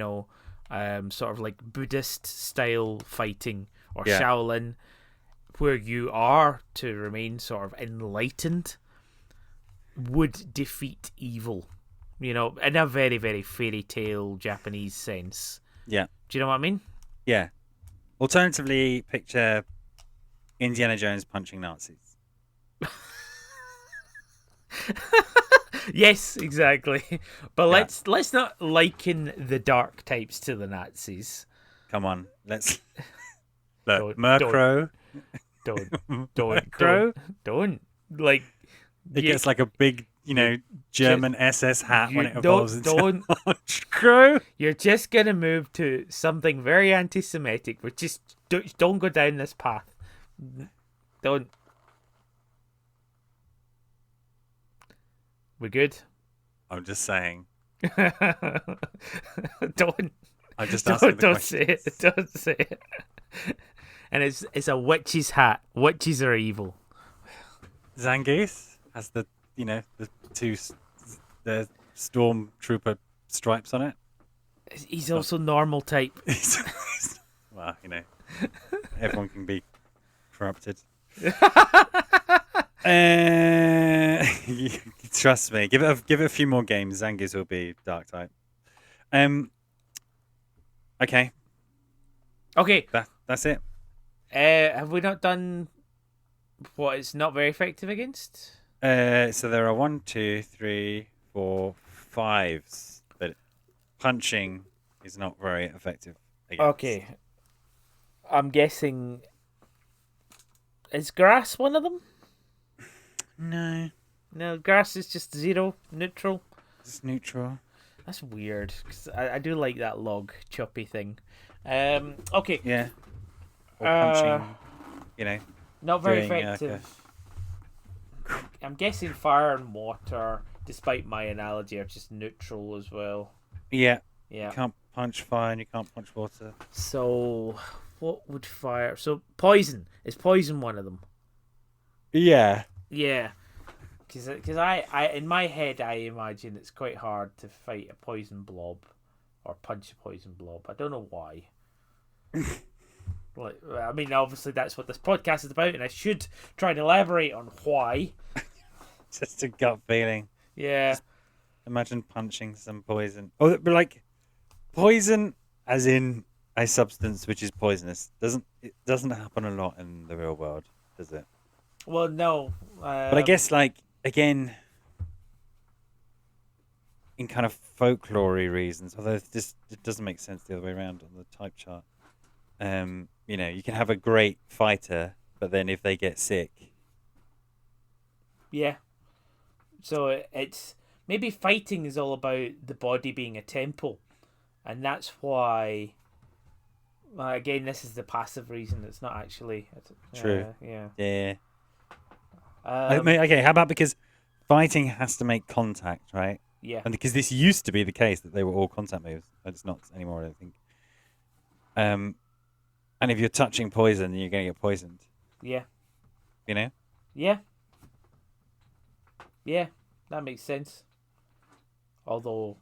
sort of like Buddhist style fighting or Yeah. Shaolin, where you are to remain sort of enlightened, would defeat evil. In a very, very fairy tale Japanese sense. Yeah. Do you know what I mean? Yeah. Alternatively, picture Indiana Jones punching Nazis. Yes, exactly. But Yeah. let's not liken the dark types to the Nazis. Come on, let's look. Don't Murkrow. don't Murkrow. don't like. It gets like a big, German SS hat when it evolves into Murkrow. You're just gonna move to something very anti-Semitic, but just don't go down this path. Don't. We good? I'm just saying. Don't. I'm just asking the Don't say questions. it. Don't say it. And it's a witch's hat. Witches are evil. Zangief has the the stormtrooper stripes on it. He's also normal type. Well, everyone can be corrupted. Trust me. Give it a few more games. Zangief will be dark type. Okay. Okay. That's it. Have we not done what it's not very effective against? So there are 1, 2, 3, 4, 5s, but punching is not very effective against. Okay. I'm guessing. Is grass one of them? No. No, grass is just zero, neutral. It's neutral. That's weird, because I do like that log choppy thing. Okay. Yeah. Or punching, Not very doing, effective. I'm guessing fire and water, despite my analogy, are just neutral as well. Yeah. Yeah. You can't punch fire and you can't punch water. So, what would fire? So, poison. Is poison one of them? Yeah. Yeah. Because I in my head, I imagine it's quite hard to fight a poison blob or punch a poison blob. I don't know why. I mean, obviously that's what this podcast is about, and I should try and elaborate on why. Just a gut feeling. Yeah. Just imagine punching some poison. Oh, but like poison, as in a substance which is poisonous, it doesn't happen a lot in the real world, does it? Well, no. But I guess, like, again, in kind of folklore reasons, although it doesn't make sense the other way around on the type chart. You can have a great fighter, but then if they get sick. Yeah. So it's maybe fighting is all about the body being a temple, and that's why. Again, this is the passive reason. It's not actually True. Yeah. Yeah. Okay, how about because fighting has to make contact, right? Yeah. And because this used to be the case that they were all contact moves, but it's not anymore, I don't think. And if you're touching poison, you're going to get poisoned. Yeah. You know? Yeah. Yeah, that makes sense. Although,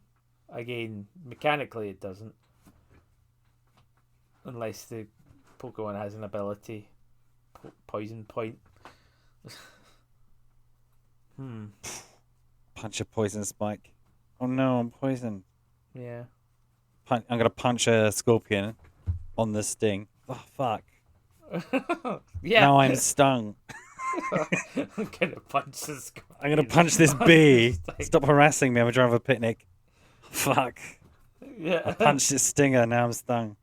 again, mechanically it doesn't. Unless the Pokemon has an ability. Poison point. Punch a poison spike. Oh no, I'm poisoned. Yeah. I'm going to punch a scorpion on the sting. Oh, fuck. Yeah. Now I'm stung. I'm gonna punch this guy. I'm going to punch this bee. Stop harassing me. I'm trying to have a picnic. Fuck. Yeah. I punched this stinger. Now I'm stung.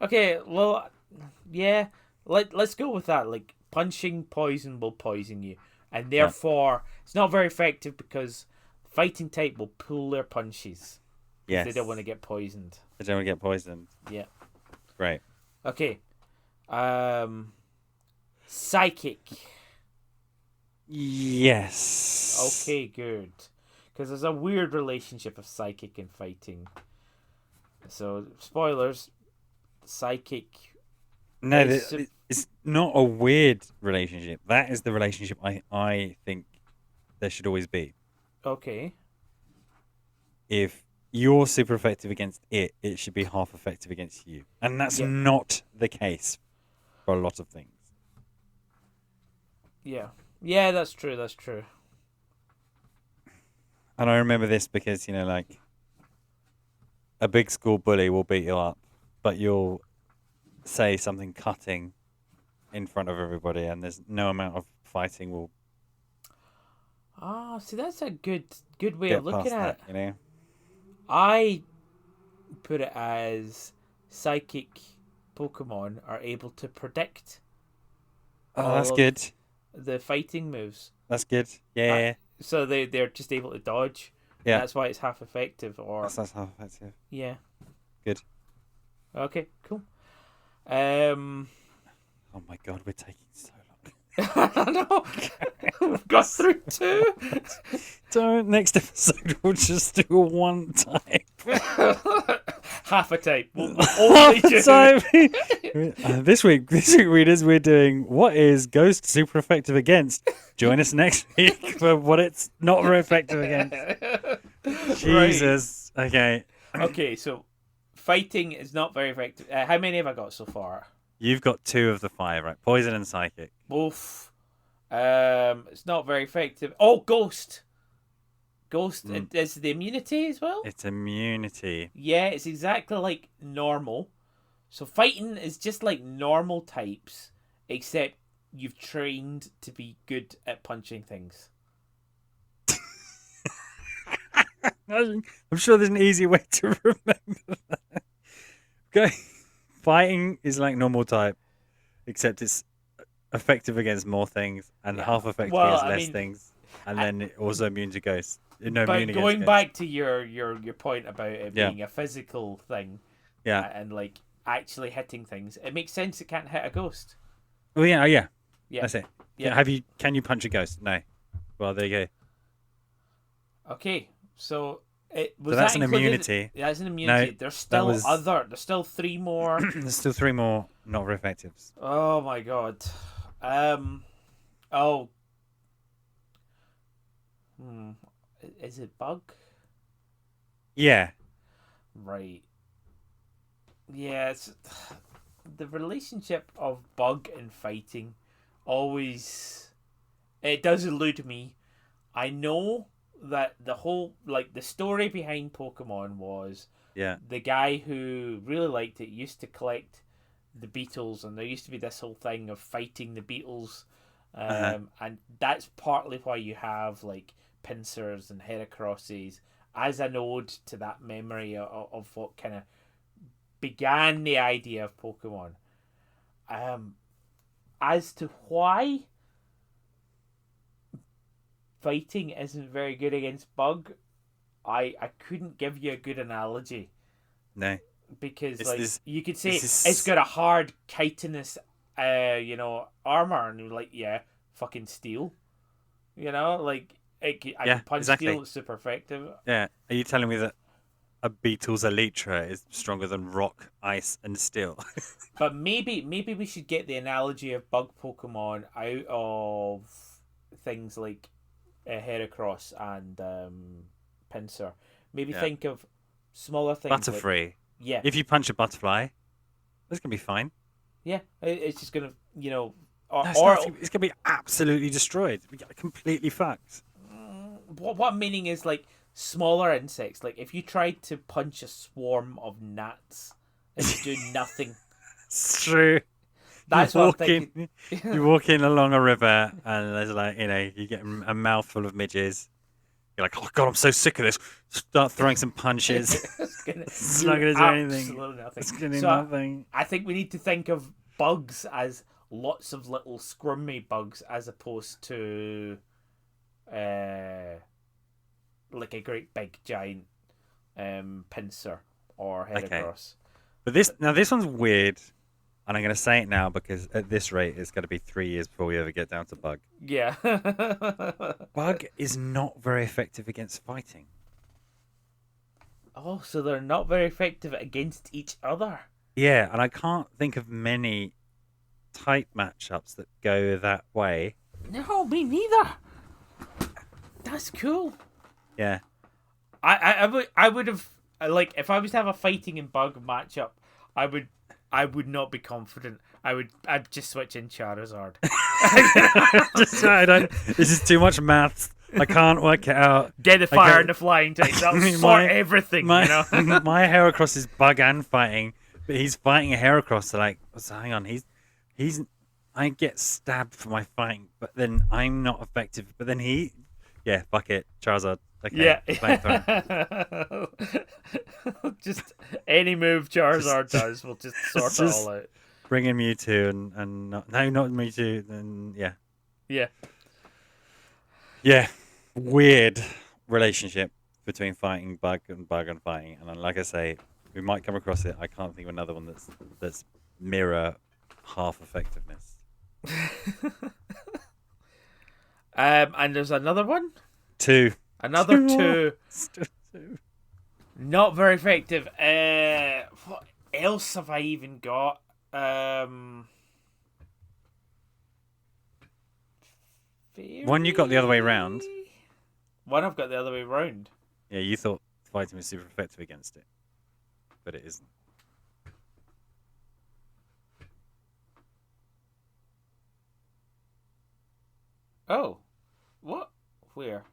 Okay, well, yeah. Let's go with that. Like, punching poison will poison you. and therefore it's not very effective because fighting type will pull their punches. Yes. They don't want to get poisoned. They don't want to get poisoned. Yeah. Right. Okay. Psychic. Yes. Okay, good. Because there's a weird relationship of psychic and fighting. So, spoilers. Psychic. No, it's not a weird relationship. That is the relationship I think there should always be. Okay. If you're super effective against it, it should be half effective against you. And that's not the case for a lot of things. Yeah. Yeah, that's true. That's true. And I remember this because, like, a big school bully will beat you up, but you'll say something cutting in front of everybody, and there's no amount of fighting will. See, that's a good way get of looking past at that, it. I put it as psychic Pokemon are able to predict. Oh, that's good. The fighting moves. That's good. Yeah. So they're just able to dodge. Yeah. That's why it's half effective. Or That's half effective. yeah. Good. Okay. Cool. Oh my god, we're taking so long. I know. We've got through 2. Don't. Next episode, we'll just do a one type. Half a type. We'll only do. This week, readers, we're doing what is Ghost super effective against. Join us next week for what it's not very effective against. Jesus. Right. Okay. Okay, so fighting is not very effective. How many have I got so far? You've got 2 of the 5, right? Poison and psychic. Both. It's not very effective. Oh, ghost. Ghost is the immunity as well? It's immunity. Yeah, it's exactly like normal. So fighting is just like normal types, except you've trained to be good at punching things. I'm sure there's an easy way to remember that. Okay. Fighting is like normal type, except it's effective against more things and half effective against less things. And then it also immune to ghosts. No, but immune going against back to your point about it being a physical thing, and like actually hitting things, it makes sense it can't hit a ghost. Well, yeah. That's it. Yeah. Can you punch a ghost? No. Well, there you go. Okay, so that's an immunity. Yeah, that's an immunity. No, there's still There's still 3 more. There's still 3 more not very effectives. Oh my god. Is it bug? Yeah. Right. Yeah, it's the relationship of bug and fighting always it does elude me. I know that the whole the story behind Pokemon was the guy who really liked it used to collect the beetles, and there used to be this whole thing of fighting the beetles, and that's partly why you have like pincers and Heracrosses as an ode to that memory of what kind of began the idea of Pokemon. As to why fighting isn't very good against bug, I couldn't give you a good analogy. No. Because you could say it's got a hard chitinous armor, and you're like, fucking steel. I can punch steel, it's super effective. Yeah. Are you telling me that a Beetle's Elytra is stronger than rock, ice, and steel? But maybe we should get the analogy of bug Pokemon out of things like Heracross and Pinsir. Maybe think of smaller things. Butterfree. Yeah. If you punch a butterfly, that's going to be fine. Yeah. It's just going to, it's going to be absolutely destroyed. We get completely fucked. What meaning is like smaller insects? Like if you tried to punch a swarm of gnats, it would do nothing. It's true. That's what I'm thinking. You walk in along a river and there's you get a mouthful of midges. You're like, oh god, I'm so sick of this. Start throwing some punches. It's not going to do anything. Absolutely nothing. It's going to do nothing. I think we need to think of bugs as lots of little squirmy bugs as opposed to like a great big giant pincer or Heracross. But this one's weird, and I'm going to say it now because at this rate, it's going to be 3 years before we ever get down to Bug. Yeah. Bug is not very effective against fighting. Oh, so they're not very effective against each other. Yeah, and I can't think of many type matchups that go that way. No, me neither. That's cool. Yeah. I would have, like, if I was to have a fighting and bug matchup, I would not be confident. I'd just switch in Charizard. This is too much maths. I can't work it out. Get the fire and the flying type. That'll sort everything, my, you know. My Heracross is bug and fighting, but he's fighting a Heracross. So like, so hang on, I get stabbed for my fighting, but then I'm not effective. But then fuck it, Charizard. Okay, yeah. Just any move Charizard does, we'll just sort it all out. Bring in Mewtwo and not Mewtwo. Then yeah. Yeah. Yeah. Weird relationship between fighting bug and fighting, and then, like I say, we might come across it. I can't think of another one that's mirror half effectiveness. And there's another one. Another two. Two. Not very effective. What else have I even got? One you got the other way round. One I've got the other way round. Yeah, you thought fighting was super effective against it, but it isn't. Oh, what? Where?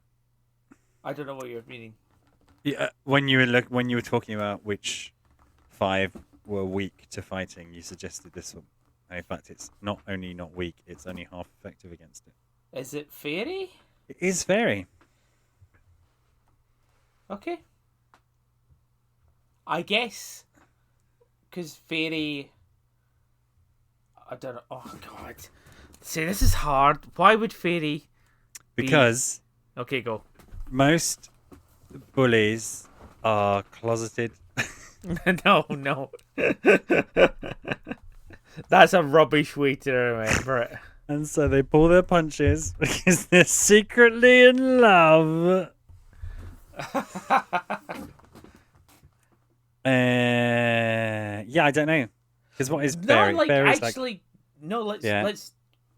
I don't know what you're meaning. Yeah, when you were talking about which 5 were weak to fighting, you suggested this one. And in fact, it's not only not weak; it's only half effective against it. Is it Fairy? It is Fairy. Okay. I guess because Fairy. I don't know. Oh God. See, this is hard. Why would Fairy? Because. Okay, go. Most bullies are closeted. No. That's a rubbish way to remember it. And so they pull their punches because they're secretly in love. Yeah, I don't know. Because what is Fairy? No, like, Fairy's actually, no, let's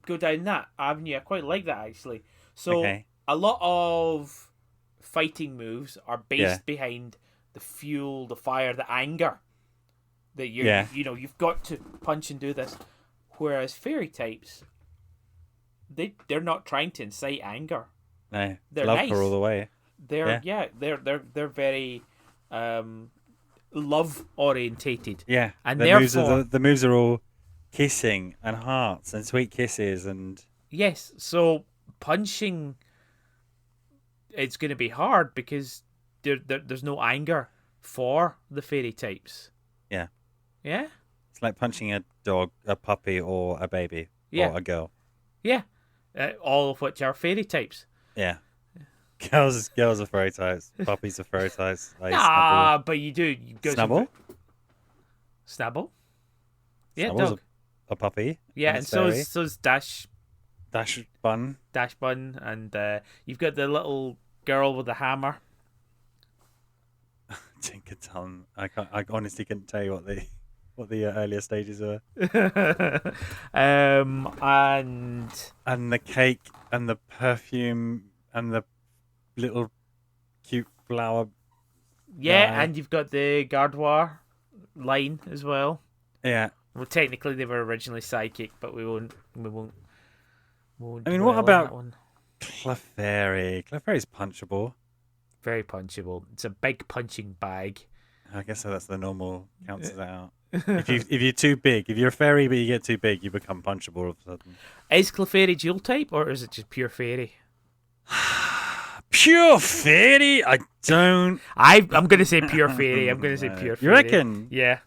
go down that avenue. I quite like that, actually. So, a lot of fighting moves are based behind the fuel, the fire, the anger that you've got to punch and do this. Whereas fairy types, they're not trying to incite anger. No, they're love nice. her all the way. They're very love orientated. Yeah, and the moves are all kissing and hearts and sweet kisses and yes. So punching, it's going to be hard because there's no anger for the fairy types. Yeah. Yeah? It's like punching a dog, a puppy, or a baby, or a girl. Yeah. All of which are fairy types. Yeah. Girls are fairy types. Puppies are fairy types. Like Snubble. But you do. Snubble? Snubble? Yeah, Snubble's dog. A puppy. Yeah, and so's Dash. Dash Bun. And you've got the little girl with the hammer. Tinkerton. I honestly couldn't tell you what the earlier stages were. And the cake and the perfume and the little cute flower. Yeah, and you've got the Gardevoir line as well. Yeah. Well, technically they were originally psychic, but we won't. I mean, what about Clefairy? Clefairy's punchable. Very punchable. It's a big punching bag. I guess so. That's the normal counts it out. If you're too big, if you're a fairy but you get too big, you become punchable all of a sudden. Is Clefairy dual type or is it just pure fairy? Pure fairy? I don't. I'm going to say pure fairy. I'm going to say pure fairy. You reckon? Yeah.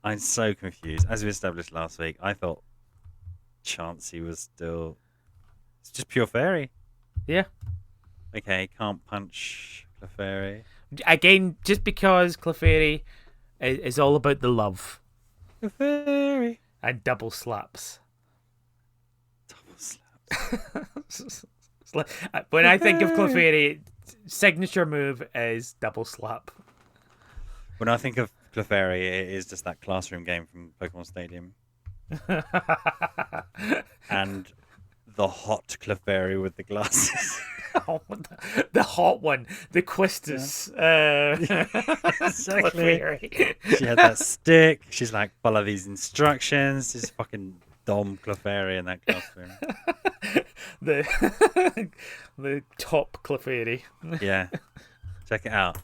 I'm so confused. As we established last week, I thought Chansey was still. It's just pure fairy. Yeah. Okay, can't punch Clefairy. Again, just because Clefairy is all about the love Clefairy. and double slaps. Double slaps. When I think of Clefairy, signature move is double slap. When I think of Clefairy, it is just that classroom game from Pokemon Stadium. And the hot Clefairy with the glasses. Oh, the hot one, the Quistis. Exactly. Clefairy. She had that stick. She's like, follow these instructions. This fucking Dom Clefairy in that classroom. the top Clefairy. Yeah. Check it out.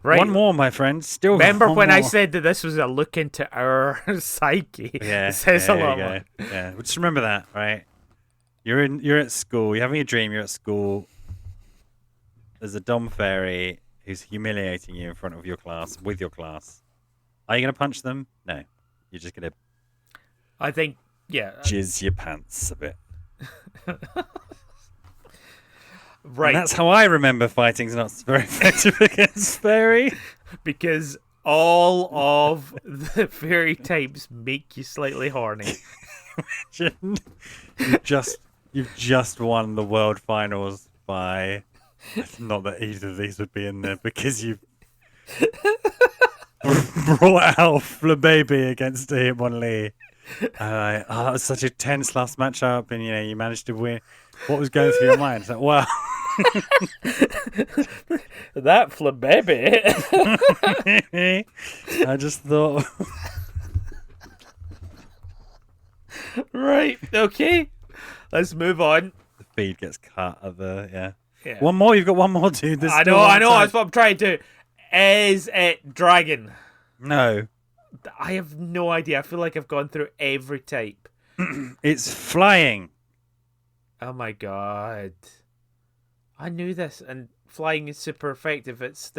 Right. One more, my friend. Still Remember one when I more. said that this was a look into our psyche? Yeah, It says there a you lot go. more. Yeah, well, just remember that, right? You're at school. You're having a dream. You're at school. There's a Dom Fairy who's humiliating you in front of your class with your class. Are you gonna punch them? No, you're just gonna I think, yeah. jizz your pants a bit. Right. And that's how I remember fighting's not very effective against Fairy. Because all of the fairy types make you slightly horny. You've just won the world finals by. Not that either of these would be in there because you brought out Flababy against Hitmonlee. That was such a tense last matchup, and you managed to win. What was going through your mind? It's like, wow. That Flababy. I just thought. Right. Okay. Let's move on. The feed gets cut at the Yeah. One more. You've got one more, dude. There's I still know. one I know. time. That's what I'm trying to. Is it dragon? No, I have no idea. I feel like I've gone through every type. it's flying. Oh my god. I knew this, and flying is super effective. It's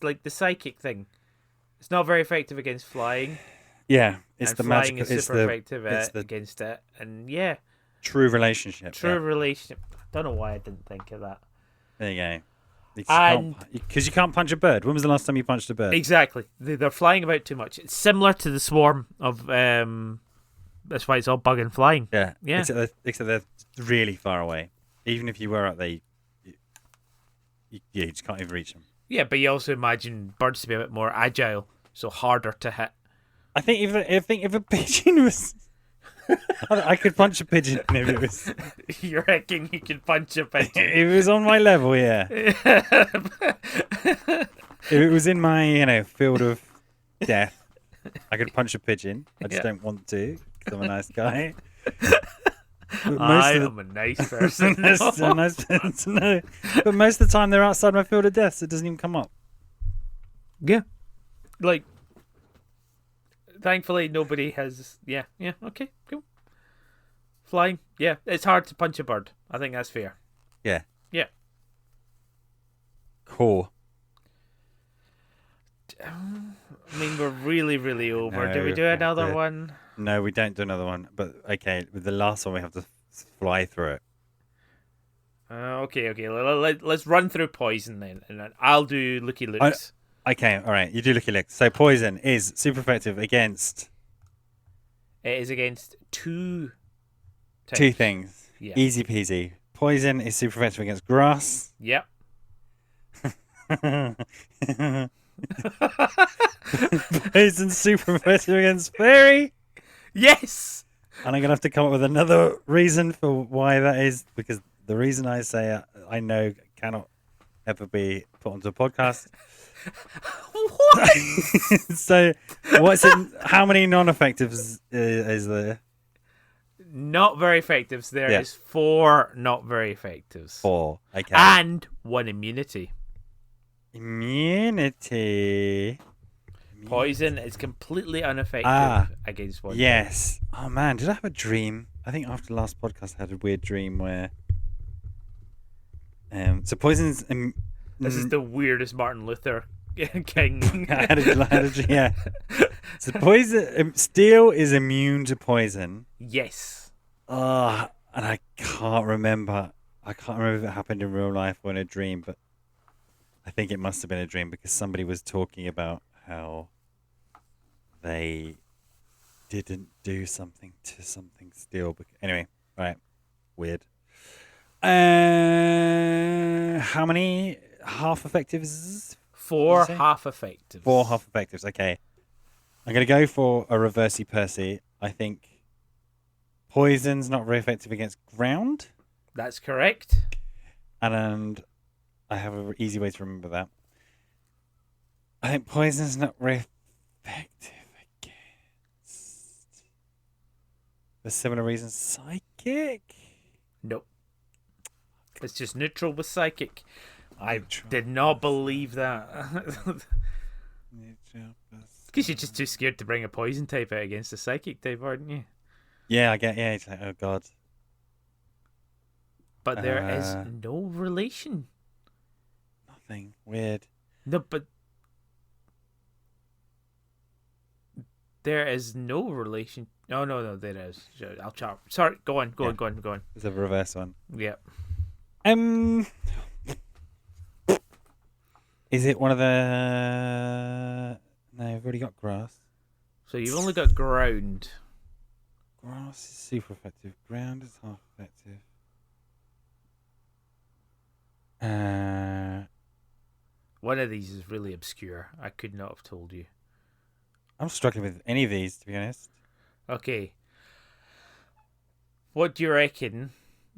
like the psychic thing. It's not very effective against flying. Yeah, it's and the flying magic. is It's super the effective against it. And yeah, true relationship. true yeah. relationship. Don't know why I didn't think of that. There you go. And- Because you can't punch a bird. When was the last time you punched a bird? Exactly. They're flying about too much. It's similar to the swarm of. That's why it's all bug and flying. Yeah. Yeah. Except they're really far away. Even if you were up there, you just can't even reach them. Yeah, but you also imagine birds to be a bit more agile, so harder to hit. I think if a pigeon was, I could punch a pigeon if it was. You reckon you can punch a pigeon? If it was on my level, yeah. If it was in my field of death, I could punch a pigeon. I just Yeah. don't want to because I'm a nice guy. But I am a nice person. That's a nice person to know. But most of the time they're outside my field of death, so it doesn't even come up. Yeah. Like, thankfully nobody has. Yeah. Okay. Cool. Flying. Yeah, it's hard to punch a bird. I think that's fair. Yeah. Yeah. Cool. I mean, we're really, really over. No, Do we do we have another to- one? No, we don't do another one. But okay, with the last one, we have to fly through it. Okay. Let's run through poison then, and then I'll do Looky Looks. Okay, all right. You do Looky Lick. So poison is super effective against It is against two two types. things. Yeah. Easy peasy. Poison is super effective against grass. Yep. Poison's super effective against fairy. Yes. And I'm going to have to come up with another reason for why that is, because the reason I say I know cannot ever be put onto a podcast. What? So, what's it? How many non-effectives is there? Not very effective. So there Yeah. is 4 not very effectives. 4. Okay. And 1 immunity. Immunity. Poison is completely ineffective against 1. Yes. Oh man, did I have a dream? I think after the last podcast, I had a weird dream where. So poison's. This is the weirdest Martin Luther King. I had a yeah. So poison. Steel is immune to poison. Yes. And I can't remember. I can't remember if it happened in real life or in a dream, but I think it must have been a dream because somebody was talking about how they didn't do something to something steel. Anyway, right. Weird. How many half effectives? 4 half effectives. 4 half effectives. Okay. I'm going to go for a reversey Percy. I think poison's not very effective against ground. That's correct. And I have an easy way to remember that. I think poison's not very effective against, for similar reasons, psychic. Nope. It's just neutral with psychic. I did not believe that. Because you're just too scared to bring a poison type out against a psychic type, aren't you? Yeah, I get. Yeah, it's like, oh god. But there is no relation. Nothing weird. No, but there is no relation. No, there is. I'll chart. Sorry, go on. It's a reverse one. Yeah. Is it one of the? No, I've already got grass. So you've only got ground. Grass is super effective. Ground is half effective. One of these is really obscure. I could not have told you. I'm struggling with any of these, to be honest. Okay. What do you reckon?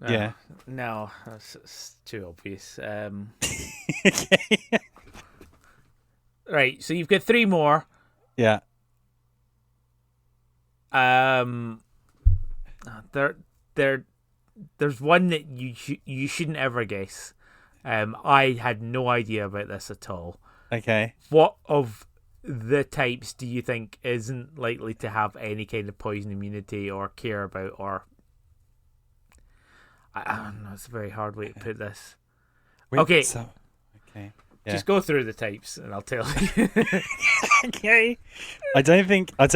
Yeah. No, that's too obvious. Okay. Right, so you've got 3 more. Yeah. There's one that you shouldn't ever guess. I had no idea about this at all. Okay. What of the types do you think isn't likely to have any kind of poison immunity or care about, or I don't know, it's a very hard way to put this. Wait, okay. Okay. Yeah. Just go through the types and I'll tell you. Okay. I'll tell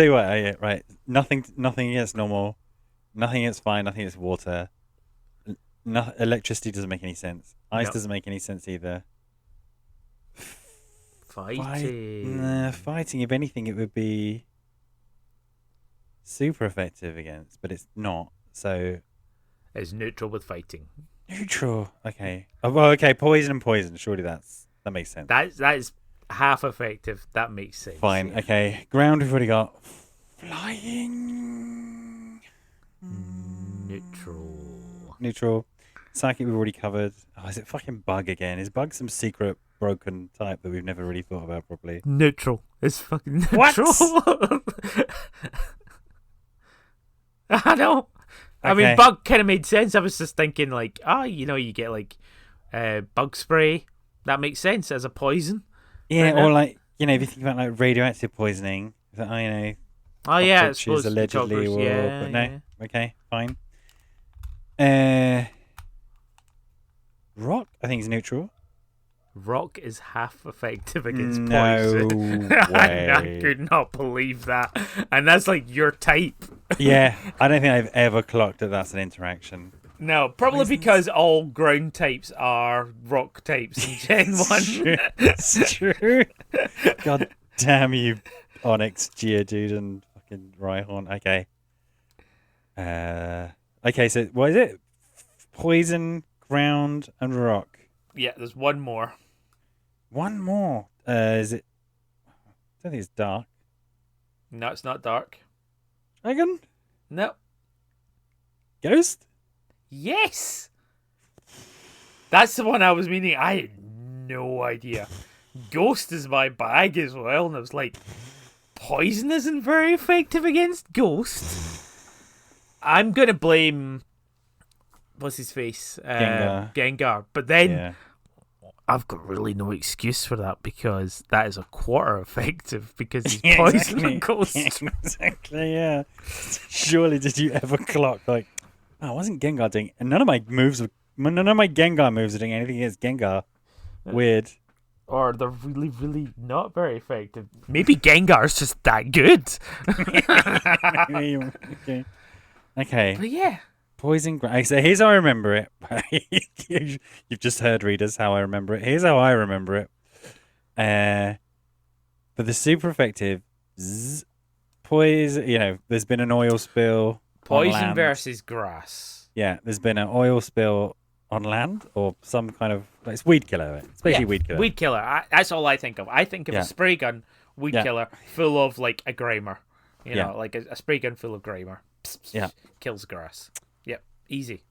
you what, right. Nothing against normal. Nothing against fire, nothing against water. Electricity doesn't make any sense. Ice doesn't make any sense either. Fighting, if anything, it would be super effective against, but it's not. So it's neutral with fighting. Neutral. Okay. Oh, well, okay. Poison and poison. Surely that makes sense. That is half effective. That makes sense. Fine. Yeah. Okay. Ground. We've already got flying. Neutral. Psychic. We've already covered. Oh, is it fucking bug again? Is bug some secret broken type that we've never really thought about properly? Neutral. It's fucking neutral. What? I know. Okay. I mean, bug kind of made sense. I was just thinking, like, you get like bug spray. That makes sense as a poison. Yeah, or like, if you think about like radioactive poisoning, that oh yeah, it's allegedly, yeah, but no. Yeah. Okay, fine. Rock, I think is neutral. Rock is half effective against poison. Way. I could not believe that. And that's like your type. Yeah, I don't think I've ever clocked that that's an interaction. No, probably because all ground types are rock types in Gen 1. It's true. God damn you, Onyx, Geodude, and fucking Rhyhorn. Okay. Okay, so what is it? Poison, ground, and rock. Yeah, there's one more. One more. Is it? I don't think it's dark. No, it's not dark. Dragon? No. Ghost? Yes! That's the one I was meaning. I had no idea. Ghost is my bag as well, and I was like, poison isn't very effective against Ghost. I'm going to blame, what's his face? Gengar. But then I've got really no excuse for that because that is a quarter effective because he's poison and Ghost. Exactly, yeah. Surely did you ever clock like, oh, wasn't Gengar doing? And none of my Gengar moves are doing anything against Gengar. Weird. or they're really, really not very effective. Maybe Gengar's just that good. Okay. But yeah. Poison grass. So here's how I remember it. You've just heard, readers, how I remember it. Here's how I remember it. For the super effective, poison. There's been an oil spill on Poison land. versus grass. Yeah, there's been an oil spill on land or some kind of. It's weed killer. Right? It's basically weed killer. Weed killer. That's all I think of. I think of a spray gun weed killer full of like a Grimer. You know, like a spray gun full of Grimer. Psst, psst, Yeah. Kills grass. Yep. Easy.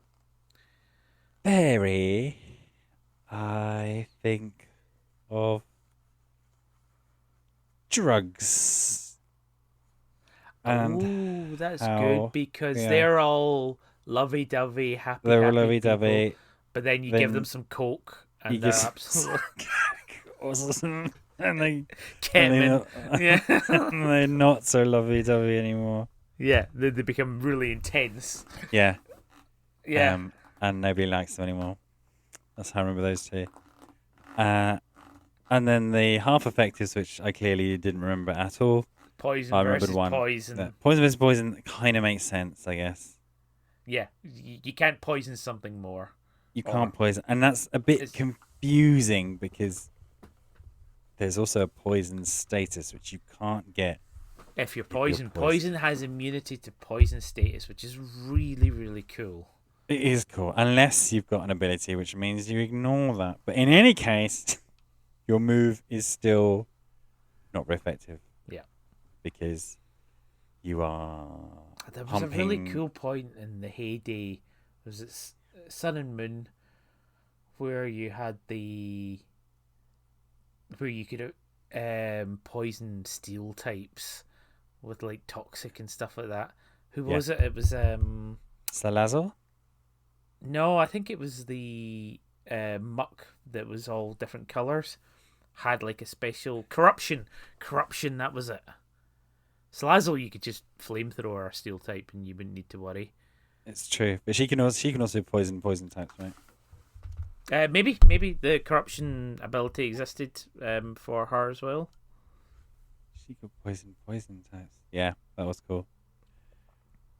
Very. I think of drugs. Oh, that's good because they're all lovey-dovey, happy. They're happy lovey-dovey. people, but then you give them some coke and they're absolutely awesome. And they Ketamine. And they're not so lovey-dovey anymore. Yeah, they become really intense. Yeah. Yeah. And nobody likes them anymore. That's how I remember those two. And then the half effectives, which I clearly didn't remember at all. Poison I versus one. poison. Poison versus poison kind of makes sense, I guess. Yeah, you can't poison something more. You can't poison. And that's a bit confusing because there's also a poison status, which you can't get. If you're poison. Poison has immunity to poison status, which is really, really cool. It is cool, unless you've got an ability, which means you ignore that. But in any case, your move is still not very effective. Yeah. Because you are There was a really cool point in the heyday. Was it Sun and Moon, where you had where you could poison steel types with like toxic and stuff like that. Who was it? It was Salazar? No, I think it was the muck that was all different colours. Had like a special corruption. That was it. Salazar, you could just flamethrower a steel type and you wouldn't need to worry. It's true, but she can also poison types, right? Maybe the corruption ability existed for her as well. She could poison types. Yeah, that was cool.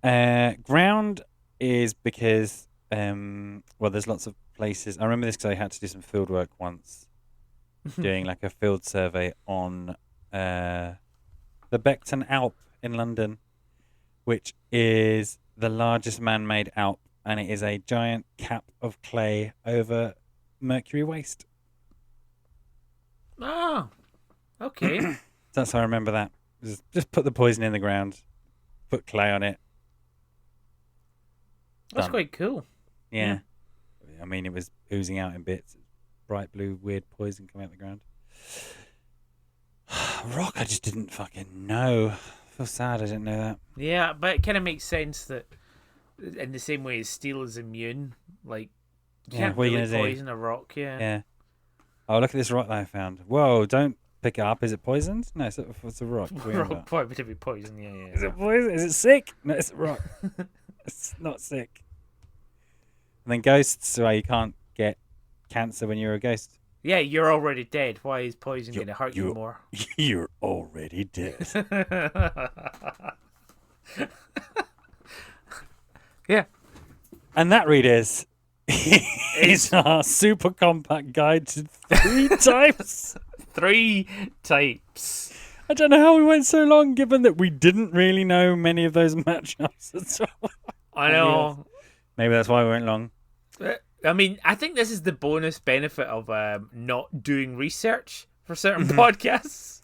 Ground is because there's lots of places. I remember this because I had to do some field work once, doing like a field survey on the Beckton Alp in London, which is the largest man-made Alp, and it is a giant cap of clay over mercury waste. Oh, okay. That's how I remember that. Just put the poison in the ground, put clay on it. That's Done. quite cool. Yeah. I mean, it was oozing out in bits. Bright blue, weird poison coming out the ground. Rock, I just didn't fucking know. I feel sad I didn't know that. Yeah, but it kind of makes sense that in the same way as steel is immune, like, you can't really poison a rock, Yeah. Oh, look at this rock that I found. Whoa, don't pick it up. Is it poisoned? No, it's a rock. Rock probably to be poisoned, yeah. Is it poison? Is it sick? No, it's a rock. It's not sick. And then ghosts, well, you can't get cancer when you're a ghost. Yeah, you're already dead. Why is poison going to hurt you more? You're already dead. Yeah. And that, readers, is our super compact guide to 3 types. 3 types. I don't know how we went so long, given that we didn't really know many of those matchups at all. I know. Maybe that's why we went long. I mean, I think this is the bonus benefit of not doing research for certain podcasts.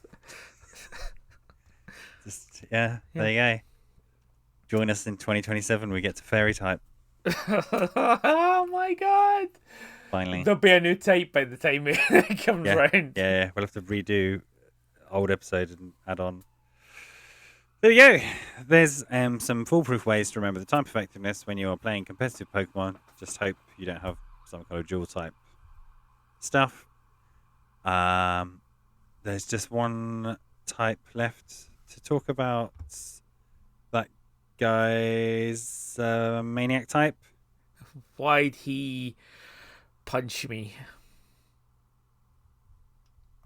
There you go. Join us in 2027. We get to fairy type. Oh my god! Finally, there'll be a new type by the time it comes round. Yeah, we'll have to redo old episodes and add on. There you go. There's some foolproof ways to remember the type effectiveness when you're playing competitive Pokemon. Just hope you don't have some kind of dual type stuff. There's just one type left to talk about. That guy's maniac type. Why'd he punch me?